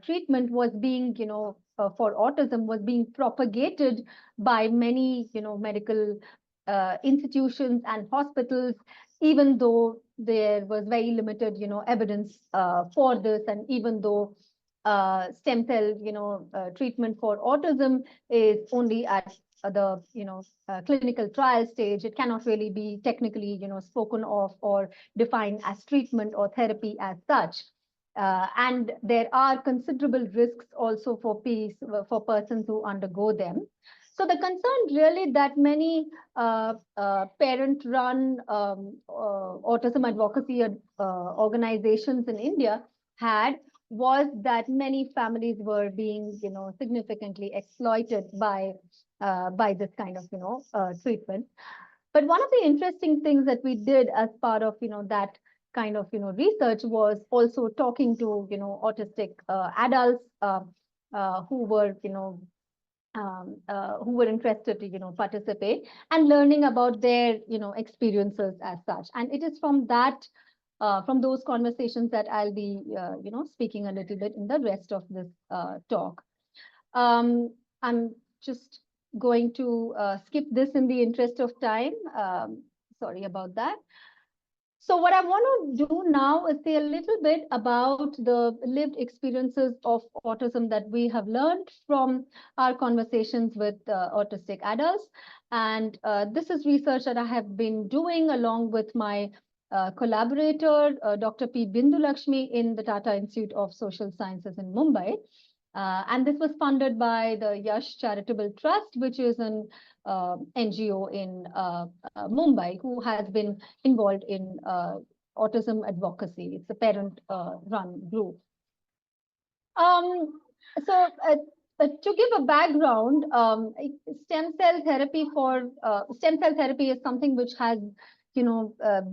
treatment was being for autism was being propagated by many medical institutions and hospitals, even though there was very limited evidence for this, and even though stem cell treatment for autism is only at the clinical trial stage, it cannot really be technically spoken of or defined as treatment or therapy as such. And there are considerable risks also for persons who undergo them. So the concern really that many parent-run autism advocacy organizations in India had was that many families were being, significantly exploited by this kind of, treatment. But one of the interesting things that we did as part of, that kind of, research was also talking to, autistic adults who were, who were interested to, participate, and learning about their, experiences as such. And it is from that, from those conversations that I'll be, speaking a little bit in the rest of this talk. I'm just going to skip this in the interest of time. Sorry about that. So what I want to do now is say a little bit about the lived experiences of autism that we have learned from our conversations with autistic adults. And this is research that I have been doing along with my collaborator, Dr. P. Bindulakshmi in the Tata Institute of Social Sciences in Mumbai. And this was funded by the Yash Charitable Trust, which is an NGO in Mumbai, who has been involved in autism advocacy. It's a parent-run group. To give a background, stem cell therapy is something which has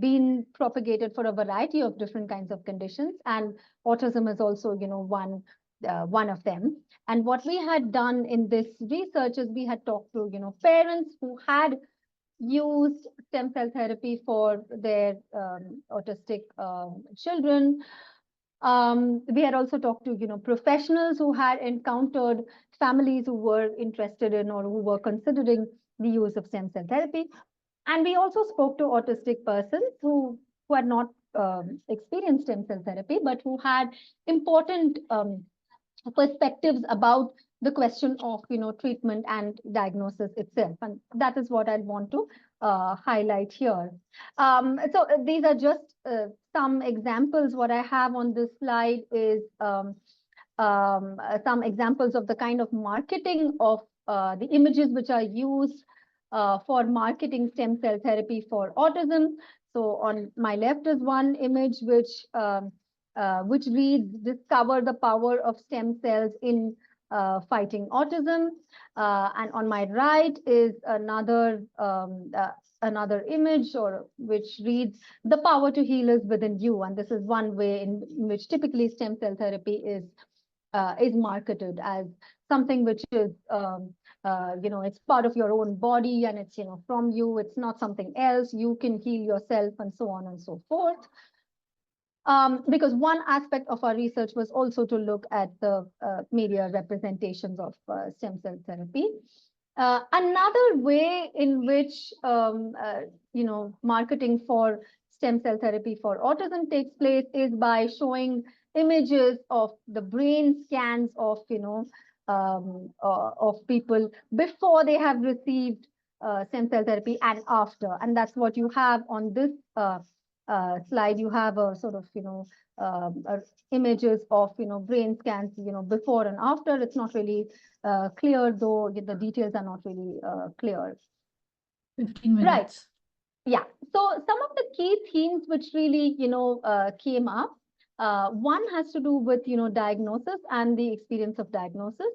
been propagated for a variety of different kinds of conditions, and autism is also one of them. And what we had done in this research is we had talked to parents who had used stem cell therapy for their autistic children. We had also talked to professionals who had encountered families who were interested in or who were considering the use of stem cell therapy. And we also spoke to autistic persons who had not experienced stem cell therapy, but who had important perspectives about the question of treatment and diagnosis itself, and that is what I want to highlight here. So these are just some examples. What I have on this slide is some examples of the kind of marketing of the images which are used for marketing stem cell therapy for autism. So on my left is one image which reads, "Discover the power of stem cells in fighting autism." And on my right is another image which reads, "The power to heal is within you." And this is one way in which typically stem cell therapy is marketed as something which is it's part of your own body, and it's from you. It's not something else. You can heal yourself, and so on and so forth. Because one aspect of our research was also to look at the media representations of stem cell therapy. Another way in which marketing for stem cell therapy for autism takes place is by showing images of the brain scans of people before they have received stem cell therapy and after, and that's what you have on this slide. You have a sort of images of brain scans before and after. It's not really clear, though the details are not really clear. 15 minutes. Right. Yeah. So some of the key themes which really came up. One has to do with diagnosis and the experience of diagnosis.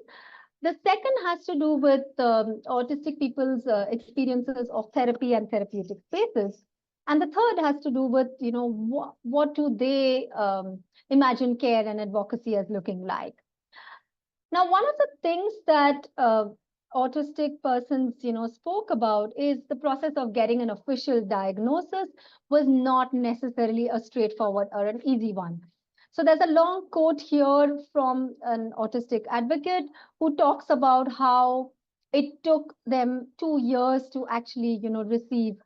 The second has to do with autistic people's experiences of therapy and therapeutic spaces. And the third has to do with, what do they imagine care and advocacy as looking like. Now, one of the things that autistic persons, spoke about is the process of getting an official diagnosis was not necessarily a straightforward or an easy one. So there's a long quote here from an autistic advocate who talks about how it took them 2 years to actually, receive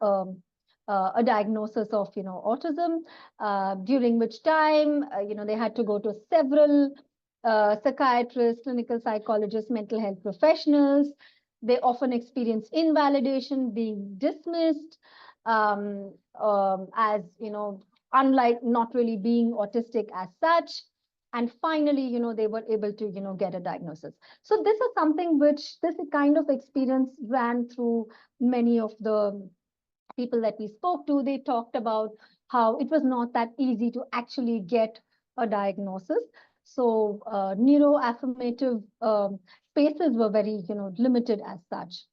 a diagnosis of, autism, during which time, they had to go to several psychiatrists, clinical psychologists, mental health professionals. They often experience invalidation, being dismissed as, unlike not really being autistic as such. And finally, they were able to, get a diagnosis. So this is something which this kind of experience ran through many of the people that we spoke to. They talked about how it was not that easy to actually get a diagnosis. So neuroaffirmative spaces were very, limited as such.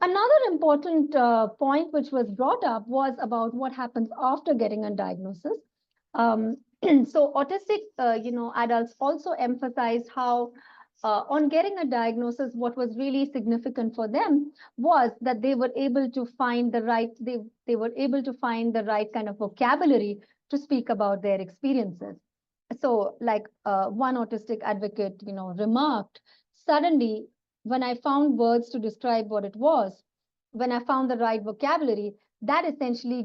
Another important point which was brought up was about what happens after getting a diagnosis. So autistic, adults also emphasized how on getting a diagnosis, what was really significant for them was that they were able to find the right, they were able to find the right kind of vocabulary to speak about their experiences. So like one autistic advocate, remarked, "Suddenly, when I found words to describe what it was, when I found the right vocabulary, that essentially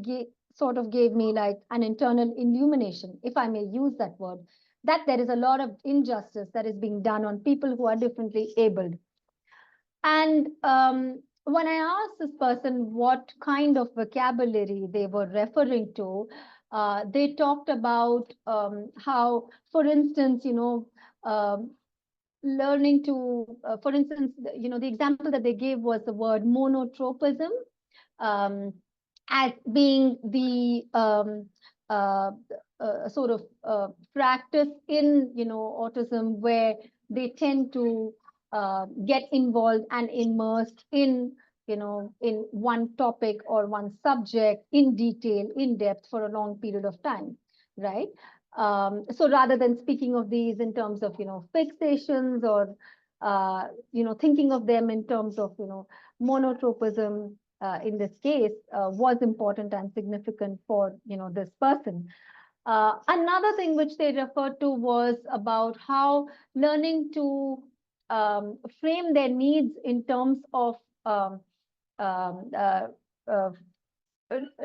sort of gave me like an internal illumination, if I may use that word, that there is a lot of injustice that is being done on people who are differently abled. And when I asked this person what kind of vocabulary they were referring to, they talked about how, for instance, learning to, for instance, the example that they gave was the word monotropism, as being the sort of practice in, autism, where they tend to get involved and immersed in, in one topic or one subject in detail, in depth for a long period of time, right? So rather than speaking of these in terms of, fixations or, thinking of them in terms of, monotropism, in this case, was important and significant for, this person. Another thing which they referred to was about how learning to frame their needs in terms of um, uh, uh,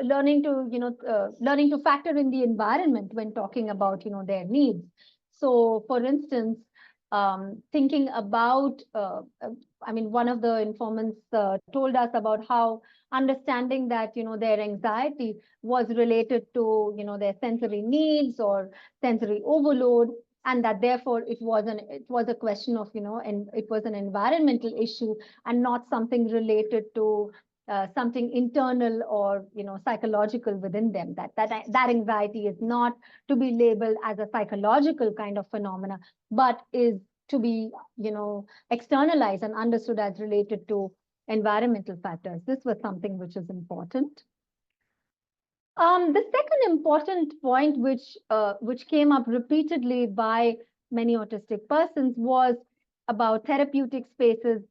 learning to factor in the environment when talking about, their needs. So, for instance, thinking about, I mean, one of the informants told us about how understanding that, their anxiety was related to, their sensory needs or sensory overload, and that therefore it was a question of, and it was an environmental issue and not something related to something internal or, psychological within them. That anxiety is not to be labeled as a psychological kind of phenomena, but is to be, externalized and understood as related to environmental factors. This was something which is important. The second important point, which came up repeatedly by many autistic persons, was about therapeutic spaces.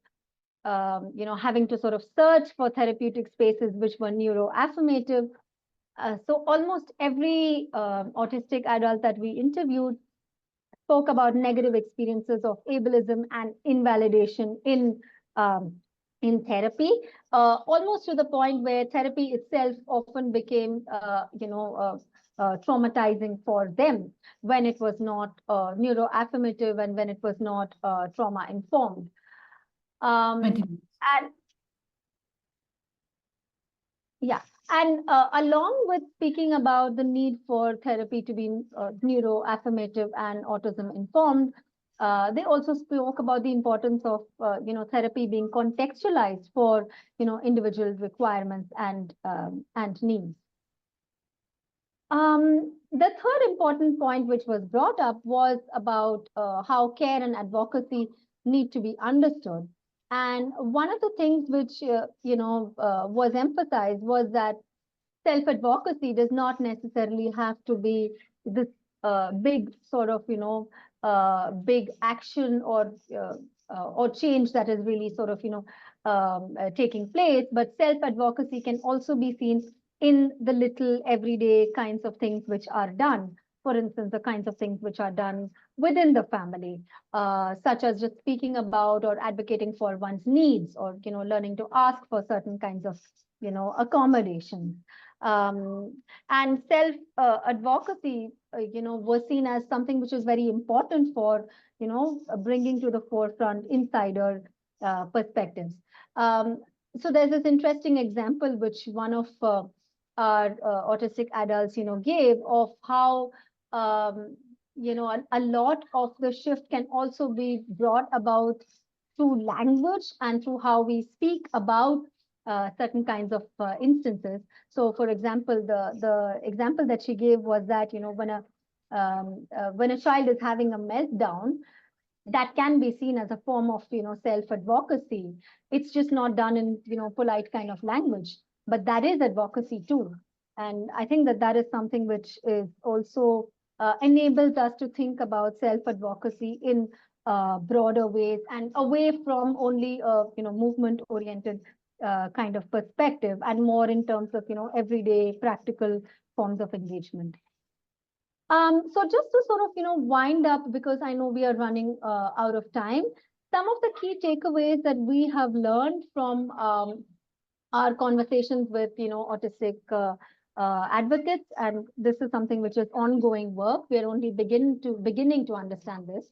Having to sort of search for therapeutic spaces which were neuroaffirmative. So almost every autistic adult that we interviewed spoke about negative experiences of ableism and invalidation in therapy, almost to the point where therapy itself often became, traumatizing for them when it was not neuroaffirmative and when it was not trauma informed. And yeah, and along with speaking about the need for therapy to be neuroaffirmative and autism informed, they also spoke about the importance of therapy being contextualized for individual requirements and needs. The third important point which was brought up was about how care and advocacy need to be understood. And one of the things which, was emphasized was that self-advocacy does not necessarily have to be this big sort of, big action or change that is really sort of, taking place. But self-advocacy can also be seen in the little everyday kinds of things which are done. For instance, the kinds of things which are done within the family, such as just speaking about or advocating for one's needs, or learning to ask for certain kinds of accommodations. And self advocacy, was seen as something which is very important for bringing to the forefront insider perspectives. So there's this interesting example which one of our autistic adults gave of how a lot of the shift can also be brought about through language and through how we speak about certain kinds of instances. So, for example, the example that she gave was that when a child is having a meltdown, that can be seen as a form of self-advocacy. It's just not done in polite kind of language, but that is advocacy too. And I think that is something which is also enables us to think about self-advocacy in broader ways and away from only a movement-oriented kind of perspective, and more in terms of everyday practical forms of engagement. So just to sort of wind up, because I know we are running out of time, some of the key takeaways that we have learned from our conversations with autistic advocates, and this is something which is ongoing work. We're only beginning to understand this.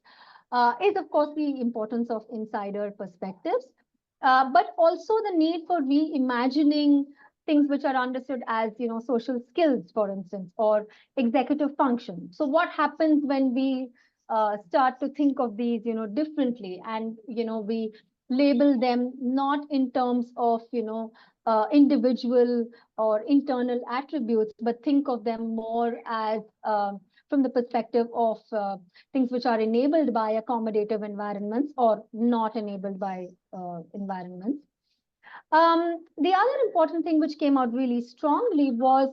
Is of course the importance of insider perspectives, but also the need for reimagining things which are understood as, social skills, for instance, or executive function. So what happens when we start to think of these, differently, and, we label them not in terms of, individual or internal attributes, but think of them more as from the perspective of things which are enabled by accommodative environments or not enabled by environments. The other important thing which came out really strongly was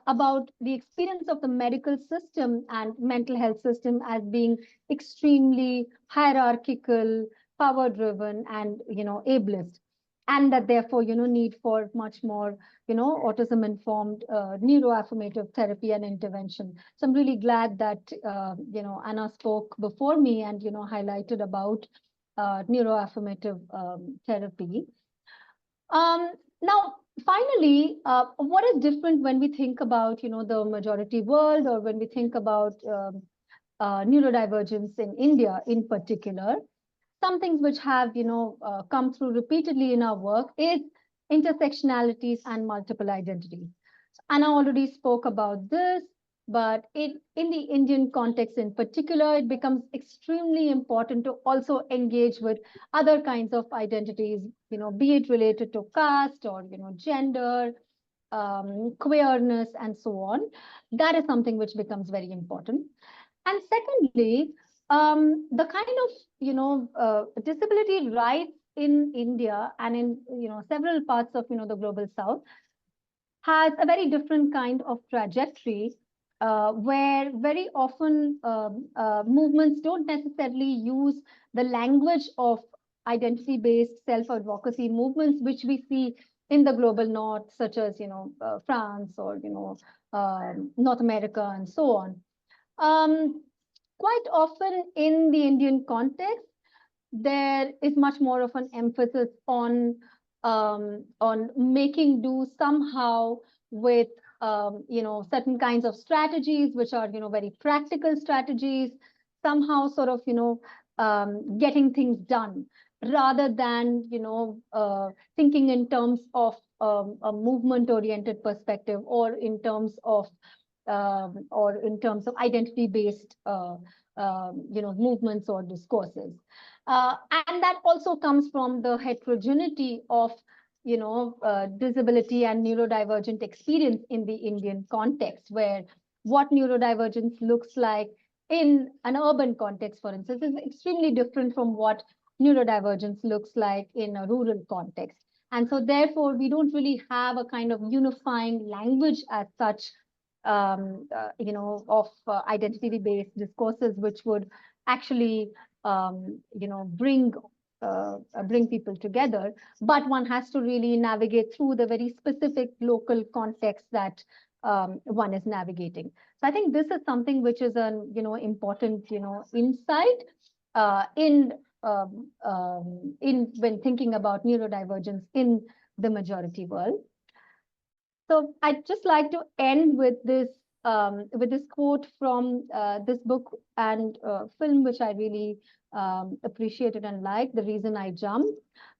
about the experience of the medical system and mental health system as being extremely hierarchical, power driven, and ableist, and that therefore need for much more autism informed neuroaffirmative therapy and intervention. So I'm really glad that Anna spoke before me and highlighted about neuroaffirmative therapy. Now, finally, what is different when we think about, the majority world, or when we think about neurodivergence in India in particular? Some things which have, come through repeatedly in our work is intersectionalities and multiple identities. So Anna already spoke about this, but in the Indian context in particular, it becomes extremely important to also engage with other kinds of identities, be it related to caste or, gender, queerness, and so on. That is something which becomes very important. And secondly, the kind of, disability rights in India and in, several parts of, the global South has a very different kind of trajectory, where very often movements don't necessarily use the language of identity-based self-advocacy movements, which we see in the global north, such as France or North America and so on. Quite often in the Indian context, there is much more of an emphasis on making do somehow with certain kinds of strategies, which are very practical strategies, somehow sort of getting things done, rather than thinking in terms of a movement-oriented perspective, or in terms of identity-based movements or discourses. And that also comes from the heterogeneity of disability and neurodivergent experience in the Indian context, where what neurodivergence looks like in an urban context, for instance, is extremely different from what neurodivergence looks like in a rural context. And so therefore, we don't really have a kind of unifying language as such, of identity-based discourses, which would actually, bring people together. But one has to really navigate through the very specific local context that one is navigating. So I think this is something which is an important insight in when thinking about neurodivergence in the majority world. So I'd just like to end with this quote from this book and film, which I really appreciated and liked, The Reason I Jumped.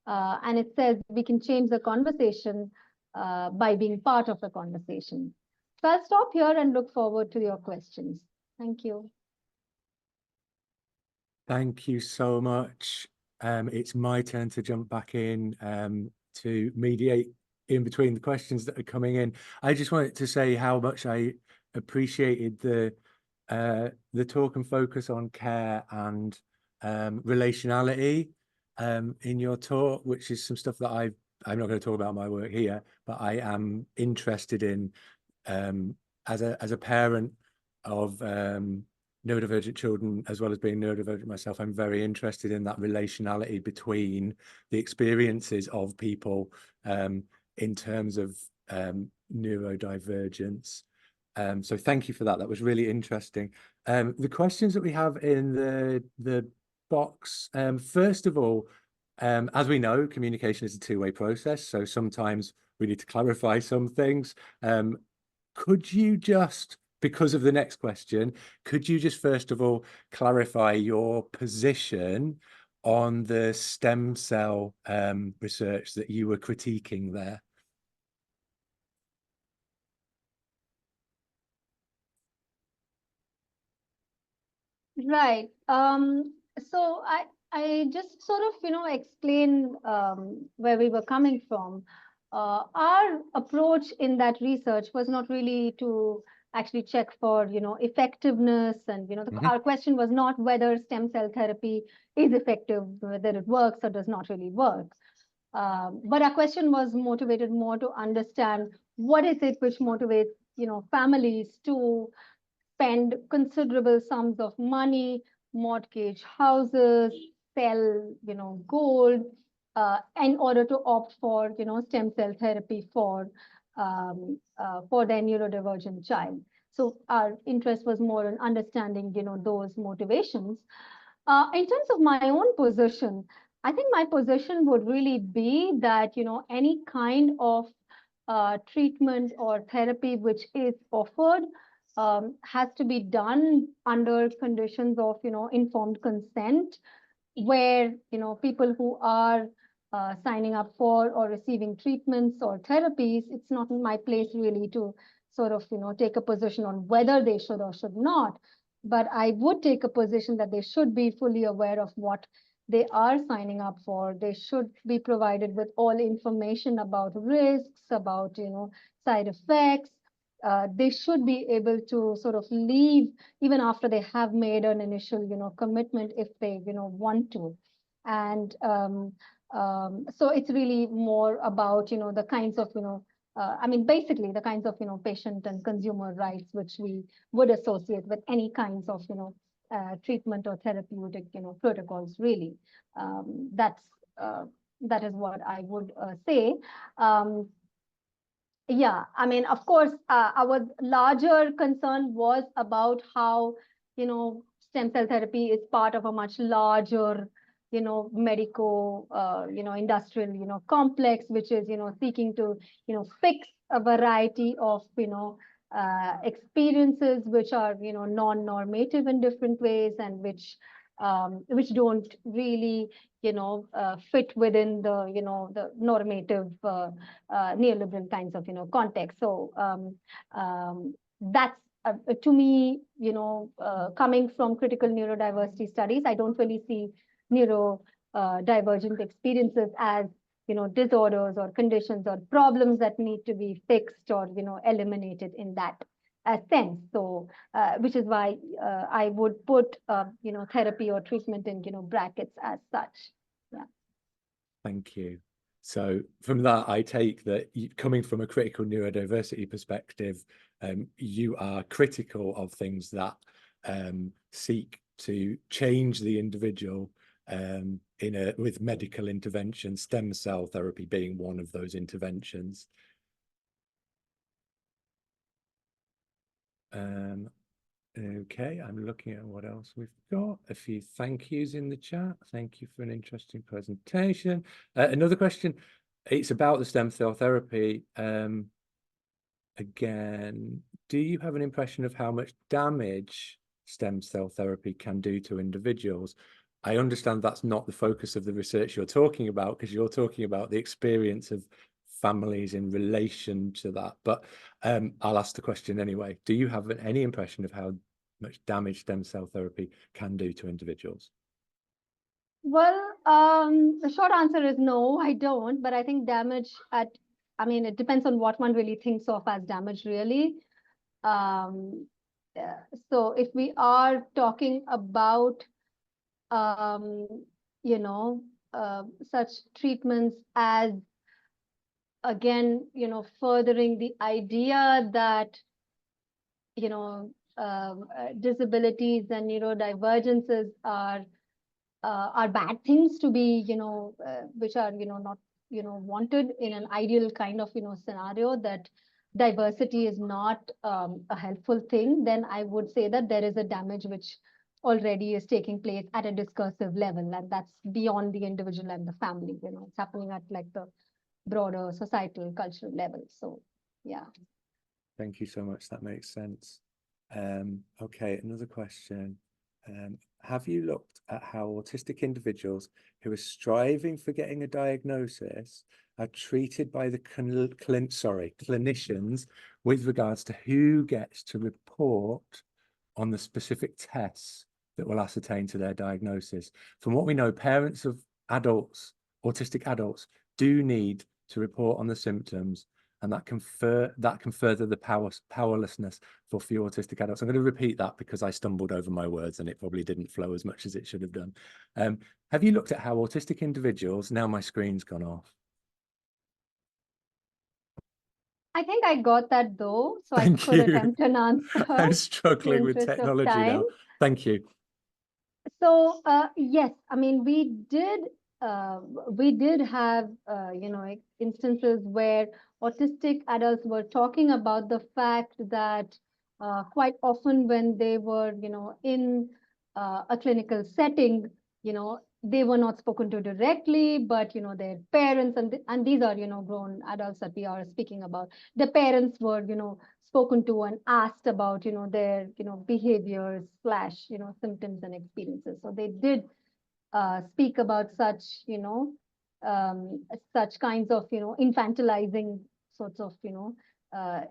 And it says, we can change the conversation by being part of the conversation. So I'll stop here and look forward to your questions. Thank you. Thank you so much. It's my turn to jump back in to mediate in between the questions that are coming in. I just wanted to say how much I appreciated the talk and focus on care and relationality in your talk, which is some stuff that I'm not going to talk about my work here, but I am interested in as a parent of neurodivergent children, as well as being neurodivergent myself. I'm very interested in that relationality between the experiences of people in terms of neurodivergence. So thank you for that. That was really interesting. The questions that we have in the box, first of all, as we know, communication is a two-way process. So sometimes we need to clarify some things. could you just, because of the next question, could you just first of all clarify your position on the stem cell research that you were critiquing there? Right. So I just sort of, explain where we were coming from. Our approach in that research was not really to actually check for, effectiveness. And, our question was not whether stem cell therapy is effective, whether it works or does not really work. But our question was motivated more to understand what is it which motivates, families to spend considerable sums of money, mortgage houses, sell, gold, in order to opt for, stem cell therapy for their neurodivergent child. So our interest was more in understanding, those motivations. In terms of my own position, I think my position would really be that, any kind of treatment or therapy which is offered has to be done under conditions of, informed consent, where, people who are signing up for or receiving treatments or therapies, it's not my place really to sort of, take a position on whether they should or should not. But I would take a position that they should be fully aware of what they are signing up for. They should be provided with all information about risks, about, side effects. They should be able to sort of leave even after they have made an initial, commitment if they, want to. And so it's really more about, the kinds of, basically the kinds of, patient and consumer rights which we would associate with any kinds of, treatment or therapeutic, protocols, really. That is what I would say. Yeah, of course, our larger concern was about how, stem cell therapy is part of a much larger, medico, industrial, complex, which is, seeking to, fix a variety of, experiences which are, non-normative in different ways, and which don't really, fit within the, the normative neoliberal kinds of, context. So that's to me, coming from critical neurodiversity studies, I don't really see neurodivergent experiences as, disorders or conditions or problems that need to be fixed or, eliminated in that sense. So, which is why I would put, therapy or treatment in, brackets as such. Yeah. Thank you. So from that, I take that coming from a critical neurodiversity perspective, you are critical of things that seek to change the individual with medical intervention, stem cell therapy being one of those interventions. Okay, I'm looking at what else we've got. A few thank yous in the chat. Thank you for an interesting presentation. Another question, it's about the stem cell therapy. Again, do you have an impression of how much damage stem cell therapy can do to individuals? I understand that's not the focus of the research you're talking about, because you're talking about the experience of families in relation to that. But I'll ask the question anyway. Do you have any impression of how much damage stem cell therapy can do to individuals? Well, the short answer is no, I don't. But I think damage it depends on what one really thinks of as damage, really. So if we are talking about, such treatments as, again, furthering the idea that, disabilities and neurodivergences are bad things to be, which are, not, wanted in an ideal kind of, scenario, that diversity is not a helpful thing, then I would say that there is a damage which already is taking place at a discursive level, and that's beyond the individual and the family. It's happening at like the broader societal, cultural level. So, yeah. Thank you so much. That makes sense. Okay, another question. Have you looked at how autistic individuals who are striving for getting a diagnosis are treated by the clinicians with regards to who gets to report on the specific tests that will ascertain to their diagnosis? From what we know, parents of adults, autistic adults, do need to report on the symptoms, and that can further the powerlessness for few autistic adults. I'm going to repeat that because I stumbled over my words and it probably didn't flow as much as it should have done. Have you looked at how autistic individuals, now my screen's gone off. I think I got that though, so Thank I could you. attempt an answer. I'm struggling with interest of technology now. time. Thank you. So yes, I mean we did have instances where autistic adults were talking about the fact that quite often when they were in a clinical setting, they were not spoken to directly, but their parents, and these are grown adults that we are speaking about, the parents were spoken to and asked about their behaviors / symptoms and experiences. So they did speak about such such kinds of infantilizing sorts of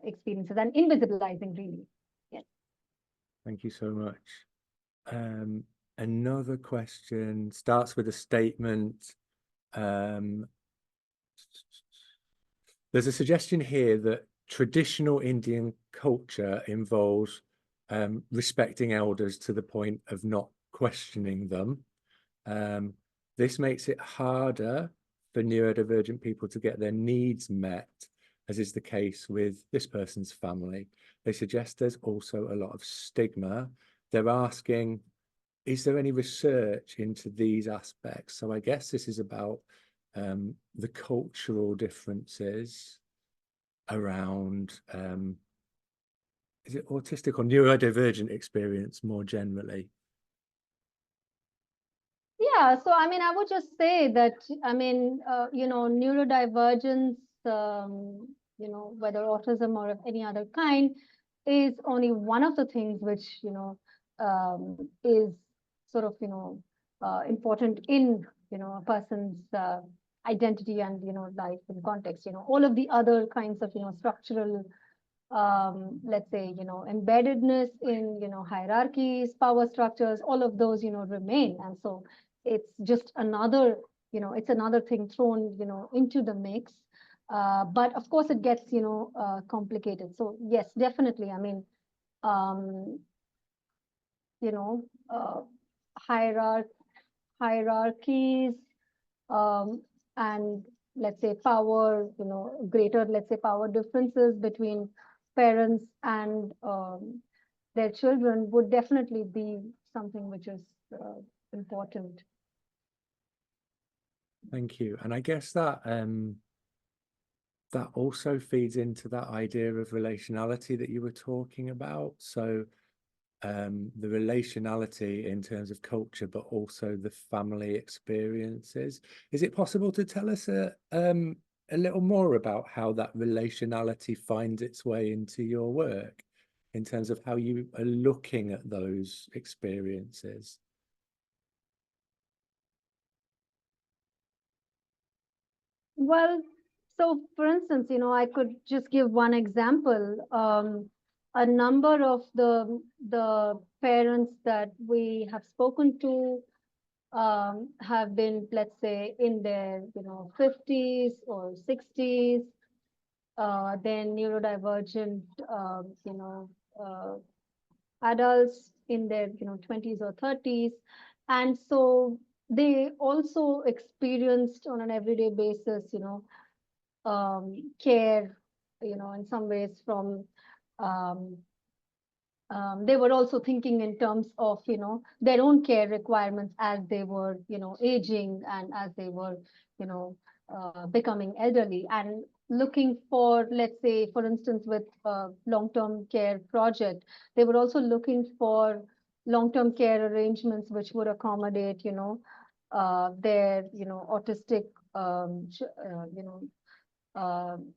experiences and invisibilizing, really. Yes. Thank you so much. Another question starts with a statement. There's a suggestion here that traditional Indian culture involves respecting elders to the point of not questioning them. This makes it harder for neurodivergent people to get their needs met, as is the case with this person's family. They suggest there's also a lot of stigma. They're asking, is there any research into these aspects? So I guess this is about the cultural differences around, is it autistic or neurodivergent experience more generally? Yeah, so I mean, I would just say that, I mean, neurodivergence, whether autism or of any other kind, is only one of the things which, is sort of, important in, a person's identity and, life and context. All of the other kinds of, structural, let's say, embeddedness in, hierarchies, power structures, all of those, remain. And so it's just another, it's another thing thrown, into the mix. But of course it gets, complicated. So yes, definitely. I mean, hierarchies, and let's say power, greater, let's say, power differences between parents and their children would definitely be something which is important. Thank you. And I guess that that also feeds into that idea of relationality that you were talking about. So the relationality in terms of culture, but also the family experiences. Is it possible to tell us a little more about how that relationality finds its way into your work, in terms of how you are looking at those experiences? Well, so for instance, I could just give one example. A number of the parents that we have spoken to have been, let's say, in their 50s or 60s, then neurodivergent adults in their 20s or 30s, and so they also experienced on an everyday basis care in some ways from they were also thinking in terms of their own care requirements as they were aging and as they were becoming elderly, and looking for, let's say, for instance, with a long-term care project, they were also looking for long-term care arrangements which would accommodate their autistic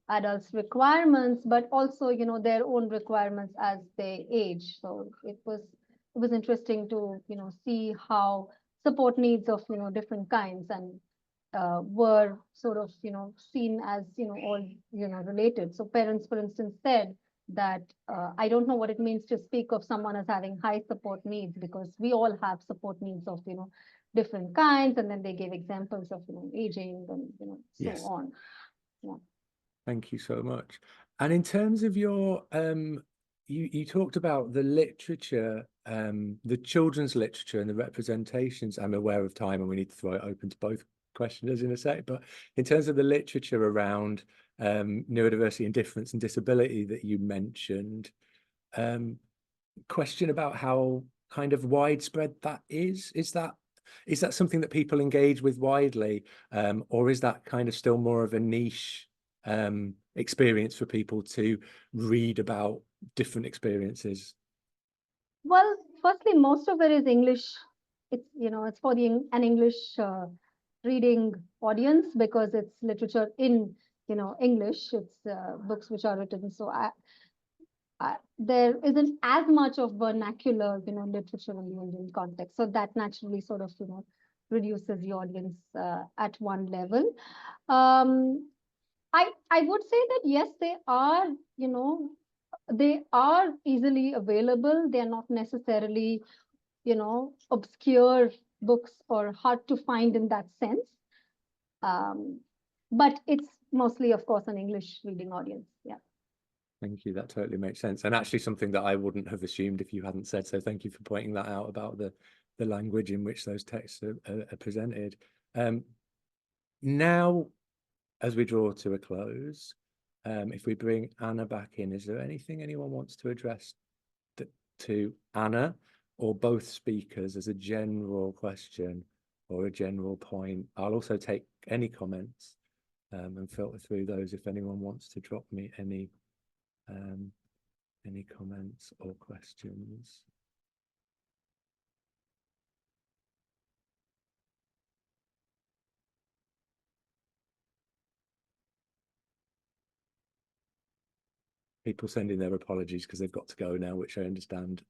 adults' requirements, but also, you know, their own requirements as they age. So it was interesting to, you know, see how support needs of, you know, different kinds and were sort of, you know, seen as, you know, all, you know, related. So parents, for instance, said that I don't know what it means to speak of someone as having high support needs, because we all have support needs of, you know, different kinds. And then they gave examples of, you know, aging and, you know, so Yes. on. Yeah. Thank you so much. And in terms of your, you talked about the literature, the children's literature and the representations. I'm aware of time and we need to throw it open to both questioners in a sec, but in terms of the literature around neurodiversity and difference and disability that you mentioned, question about how kind of widespread that is that something that people engage with widely, or is that kind of still more of a niche experience for people to read about different experiences? Well, firstly, most of it is English. It's, you know, it's for an English reading audience, because it's literature in, you know, English. It's books which are written. So there isn't as much of vernacular, you know, literature in the Indian context. So that naturally sort of, you know, reduces the audience at one level. I would say that yes, they are, you know, they are easily available. They are not necessarily, you know, obscure books or hard to find in that sense. But it's mostly, of course, an English reading audience. Yeah. Thank you. That totally makes sense. And actually something that I wouldn't have assumed if you hadn't said so. Thank you for pointing that out about the language in which those texts are presented. Now, as we draw to a close, if we bring Anna back in, is there anything anyone wants to address to Anna or both speakers as a general question or a general point? I'll also take any comments and filter through those if anyone wants to drop me any comments or questions. People sending their apologies because they've got to go now, which I understand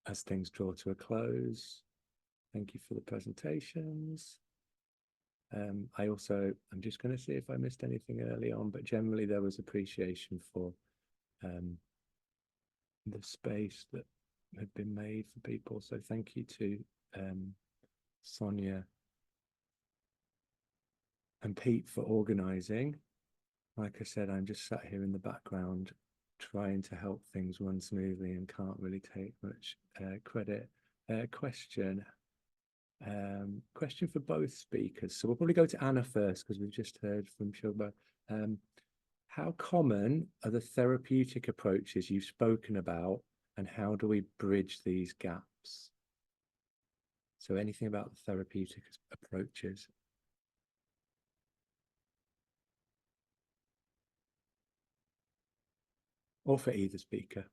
as things draw to a close. Thank you for the presentations. I'm just going to see if I missed anything early on, but generally there was appreciation for the space that had been made for people. So thank you to Sonia and Pete for organising. Like I said, I'm just sat here in the background trying to help things run smoothly and can't really take much credit. Question for both speakers. So we'll probably go to Anna first because we've just heard from Shubha. How common are the therapeutic approaches you've spoken about, and how do we bridge these gaps? So anything about the therapeutic approaches? Or for either speaker.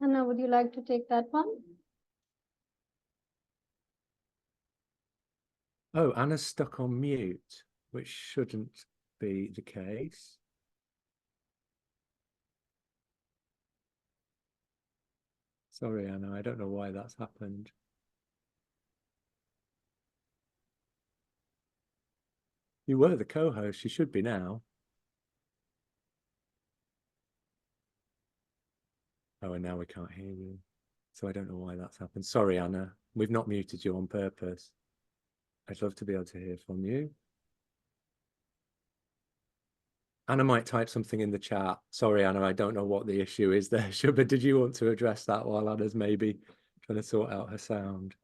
Anna, would you like to take that one? Oh, Anna's stuck on mute, which shouldn't be the case. Sorry, Anna, I don't know why that's happened. You were the co-host, you should be now. Oh, and now we can't hear you. So I don't know why that's happened. Sorry, Anna, we've not muted you on purpose. I'd love to be able to hear from you. Anna might type something in the chat. Sorry, Anna, I don't know what the issue is there. Shubha, did you want to address that while Anna's maybe trying to sort out her sound?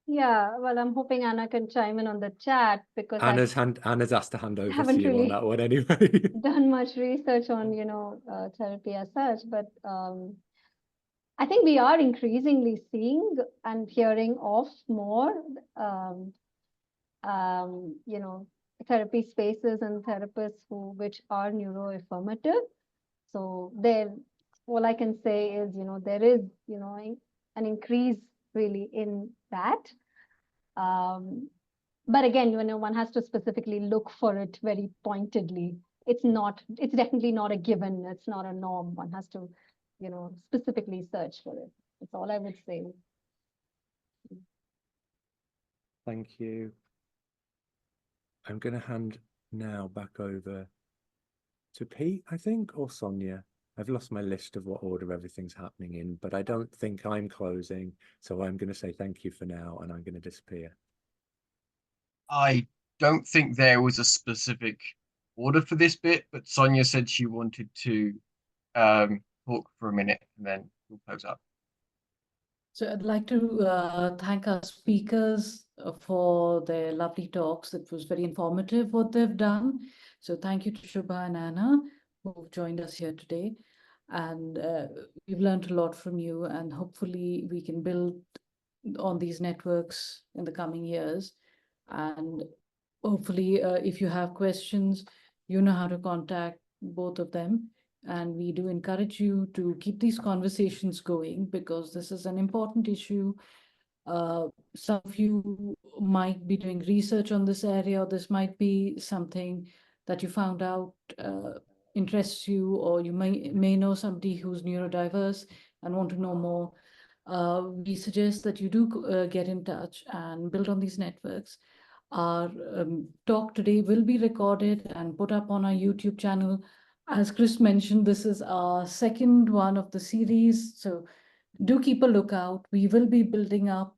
Yeah, well, I'm hoping Anna can chime in on the chat, because Anna's asked to hand over to haven't you really on that one anyway. done much research on, you know, therapy as such, but I think we are increasingly seeing and hearing of more, you know, therapy spaces and therapists which are neuroaffirmative. So there all I can say is, there is, an increase really in that. But again, one has to specifically look for it very pointedly. It's definitely not a given. It's not a norm. One has to, specifically search for it. That's all I would say. Thank you. I'm going to hand now back over to Pete, I think, or Sonia. I've lost my list of what order everything's happening in, but I don't think I'm closing. So I'm going to say thank you for now, and I'm going to disappear. I don't think there was a specific order for this bit, but Sonia said she wanted to talk for a minute and then we'll close up. So I'd like to thank our speakers for their lovely talks. It was very informative what they've done. So thank you to Shubha and Anna who've joined us here today. And we've learned a lot from you, and hopefully we can build on these networks in the coming years. And hopefully if you have questions, you know how to contact both of them. And we do encourage you to keep these conversations going, because this is an important issue. Some of you might be doing research on this area, or this might be something that you found out interests you, or you may know somebody who's neurodiverse and want to know more. We suggest that you do get in touch and build on these networks. Our talk today will be recorded and put up on our YouTube channel. As Chris mentioned, this is our second one of the series, so do keep a lookout. We will be building up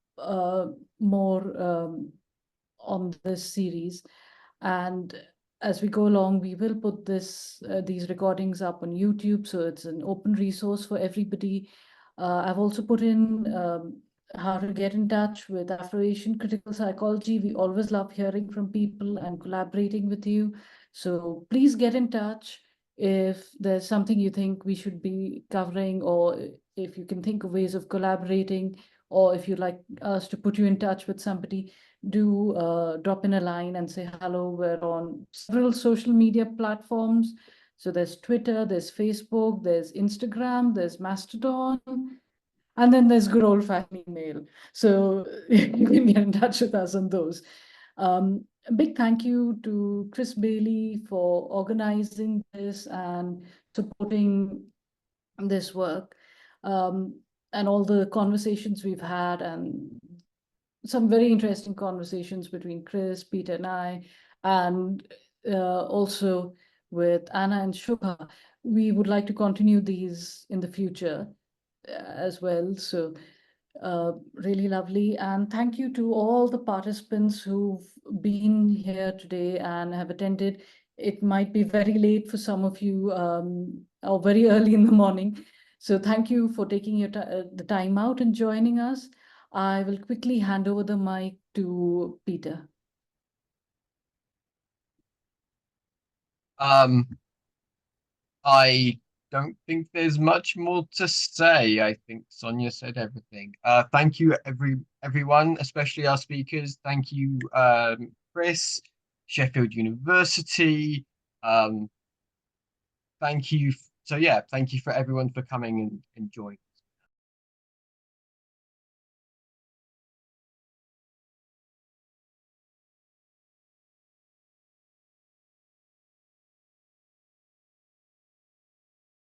more on this series, and as we go along, we will put these recordings up on YouTube, so it's an open resource for everybody. I've also put in how to get in touch with Afro-Asian critical psychology. We always love hearing from people and collaborating with you. So please get in touch if there's something you think we should be covering, or if you can think of ways of collaborating, or if you'd like us to put you in touch with somebody, do drop in a line and say hello. We're on several social media platforms. So there's Twitter, there's Facebook, there's Instagram, there's Mastodon, and then there's good old-fashioned email. So you can get in touch with us on those. A big thank you to Chris Bailey for organizing this and supporting this work, and all the conversations we've had, and some very interesting conversations between Chris, Peter, and I, and also with Anna and Shubha. We would like to continue these in the future as well. So really lovely. And thank you to all the participants who've been here today and have attended. It might be very late for some of you, or very early in the morning. So thank you for taking the time out and joining us. I will quickly hand over the mic to Peter. I don't think there's much more to say. I think Sonia said everything. Thank you everyone, especially our speakers. Thank you, Chris, Sheffield University. Thank you. So yeah, thank you for everyone for coming and joining.